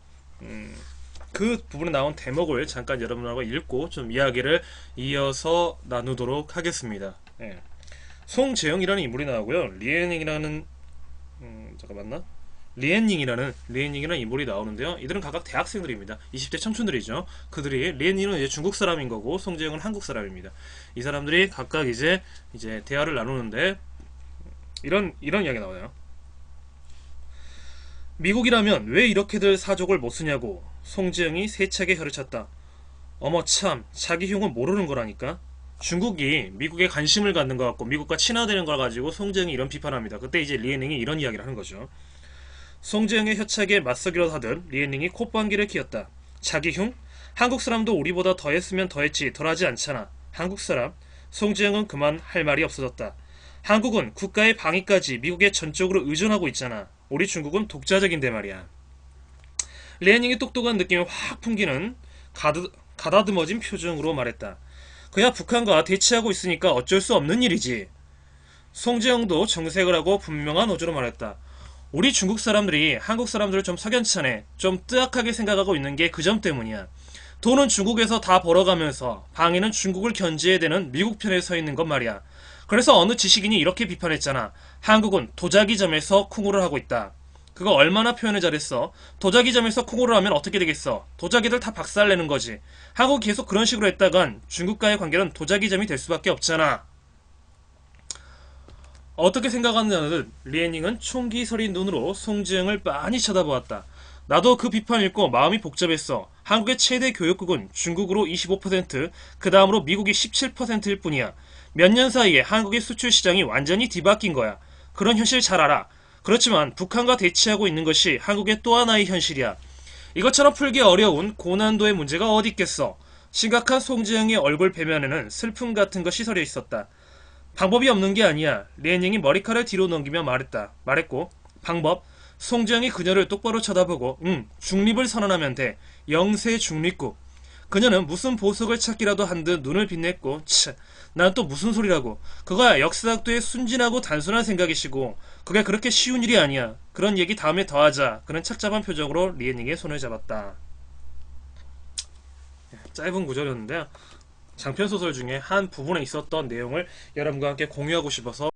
그 부분에 나온 대목을 잠깐 여러분하고 읽고 좀 이야기를 이어서 나누도록 하겠습니다. 예. 송재영이라는 인물이 나오고요. 리엔닝이라는 리엔닝이라는 인물이 나오는데요. 이들은 각각 대학생들입니다. 20대 청춘들이죠. 그들이 리엔닝은 이제 중국 사람인 거고 송재영은 한국 사람입니다. 이 사람들이 각각 이제 대화를 나누는데 이런 이야기 나와요. 미국이라면 왜 이렇게들 사족을 못 쓰냐고 송재영이 세차게 혀를 찼다. 어머 참 자기 흉은 모르는 거라니까. 중국이 미국에 관심을 갖는 것 같고 미국과 친화되는 걸 가지고 송재영이 이런 비판합니다. 그때 이제 리엔닝이 이런 이야기를 하는 거죠. 송재영의 혀차게 맞서기로 하듯 리엔닝이 콧방귀를 뀌었다. 자기 흉? 한국 사람도 우리보다 더 했으면 더 했지 덜하지 않잖아. 한국 사람? 송재영은 그만 할 말이 없어졌다. 한국은 국가의 방위까지 미국에 전적으로 의존하고 있잖아. 우리 중국은 독자적인데 말이야. 리엔닝의 똑똑한 느낌이 확 풍기는 가다듬어진 표정으로 말했다. 그야 북한과 대치하고 있으니까 어쩔 수 없는 일이지. 송재영도 정색을 하고 분명한 어조로 말했다. 우리 중국 사람들이 한국 사람들을 좀 석연찮게, 좀 뜨악하게 생각하고 있는 게 그 점 때문이야. 돈은 중국에서 다 벌어가면서 방위는 중국을 견제해야 되는 미국 편에 서 있는 것 말이야. 그래서 어느 지식인이 이렇게 비판했잖아. 한국은 도자기점에서 쿵우를 하고 있다. 그거 얼마나 표현을 잘했어. 도자기점에서 쿵우를 하면 어떻게 되겠어. 도자기들 다 박살내는 거지. 한국이 계속 그런 식으로 했다간 중국과의 관계는 도자기점이 될 수밖에 없잖아. 어떻게 생각하느냐는 리엔닝은 총기 서린 눈으로 송재영을 빤히 쳐다보았다. 나도 그 비판 읽고 마음이 복잡했어. 한국의 최대 교역국은 중국으로 25%, 그 다음으로 미국이 17%일 뿐이야. 몇 년 사이에 한국의 수출 시장이 완전히 뒤바뀐 거야. 그런 현실 잘 알아. 그렇지만 북한과 대치하고 있는 것이 한국의 또 하나의 현실이야. 이것처럼 풀기 어려운 고난도의 문제가 어디 있겠어. 심각한 송재영의 얼굴 배면에는 슬픔 같은 것이 서려 있었다. 방법이 없는 게 아니야. 리엔닝이 머리카락을 뒤로 넘기며 말했고 방법? 송지영이 그녀를 똑바로 쳐다보고 중립을 선언하면 돼. 영세 중립국. 그녀는 무슨 보석을 찾기라도 한 듯 눈을 빛냈고 난 또 무슨 소리라고. 그거야 역사학도의 순진하고 단순한 생각이시고 그게 그렇게 쉬운 일이 아니야. 그런 얘기 다음에 더 하자. 그는 착잡한 표정으로 리에닝의 손을 잡았다. 짧은 구절이었는데요. 장편소설 중에 한 부분에 있었던 내용을 여러분과 함께 공유하고 싶어서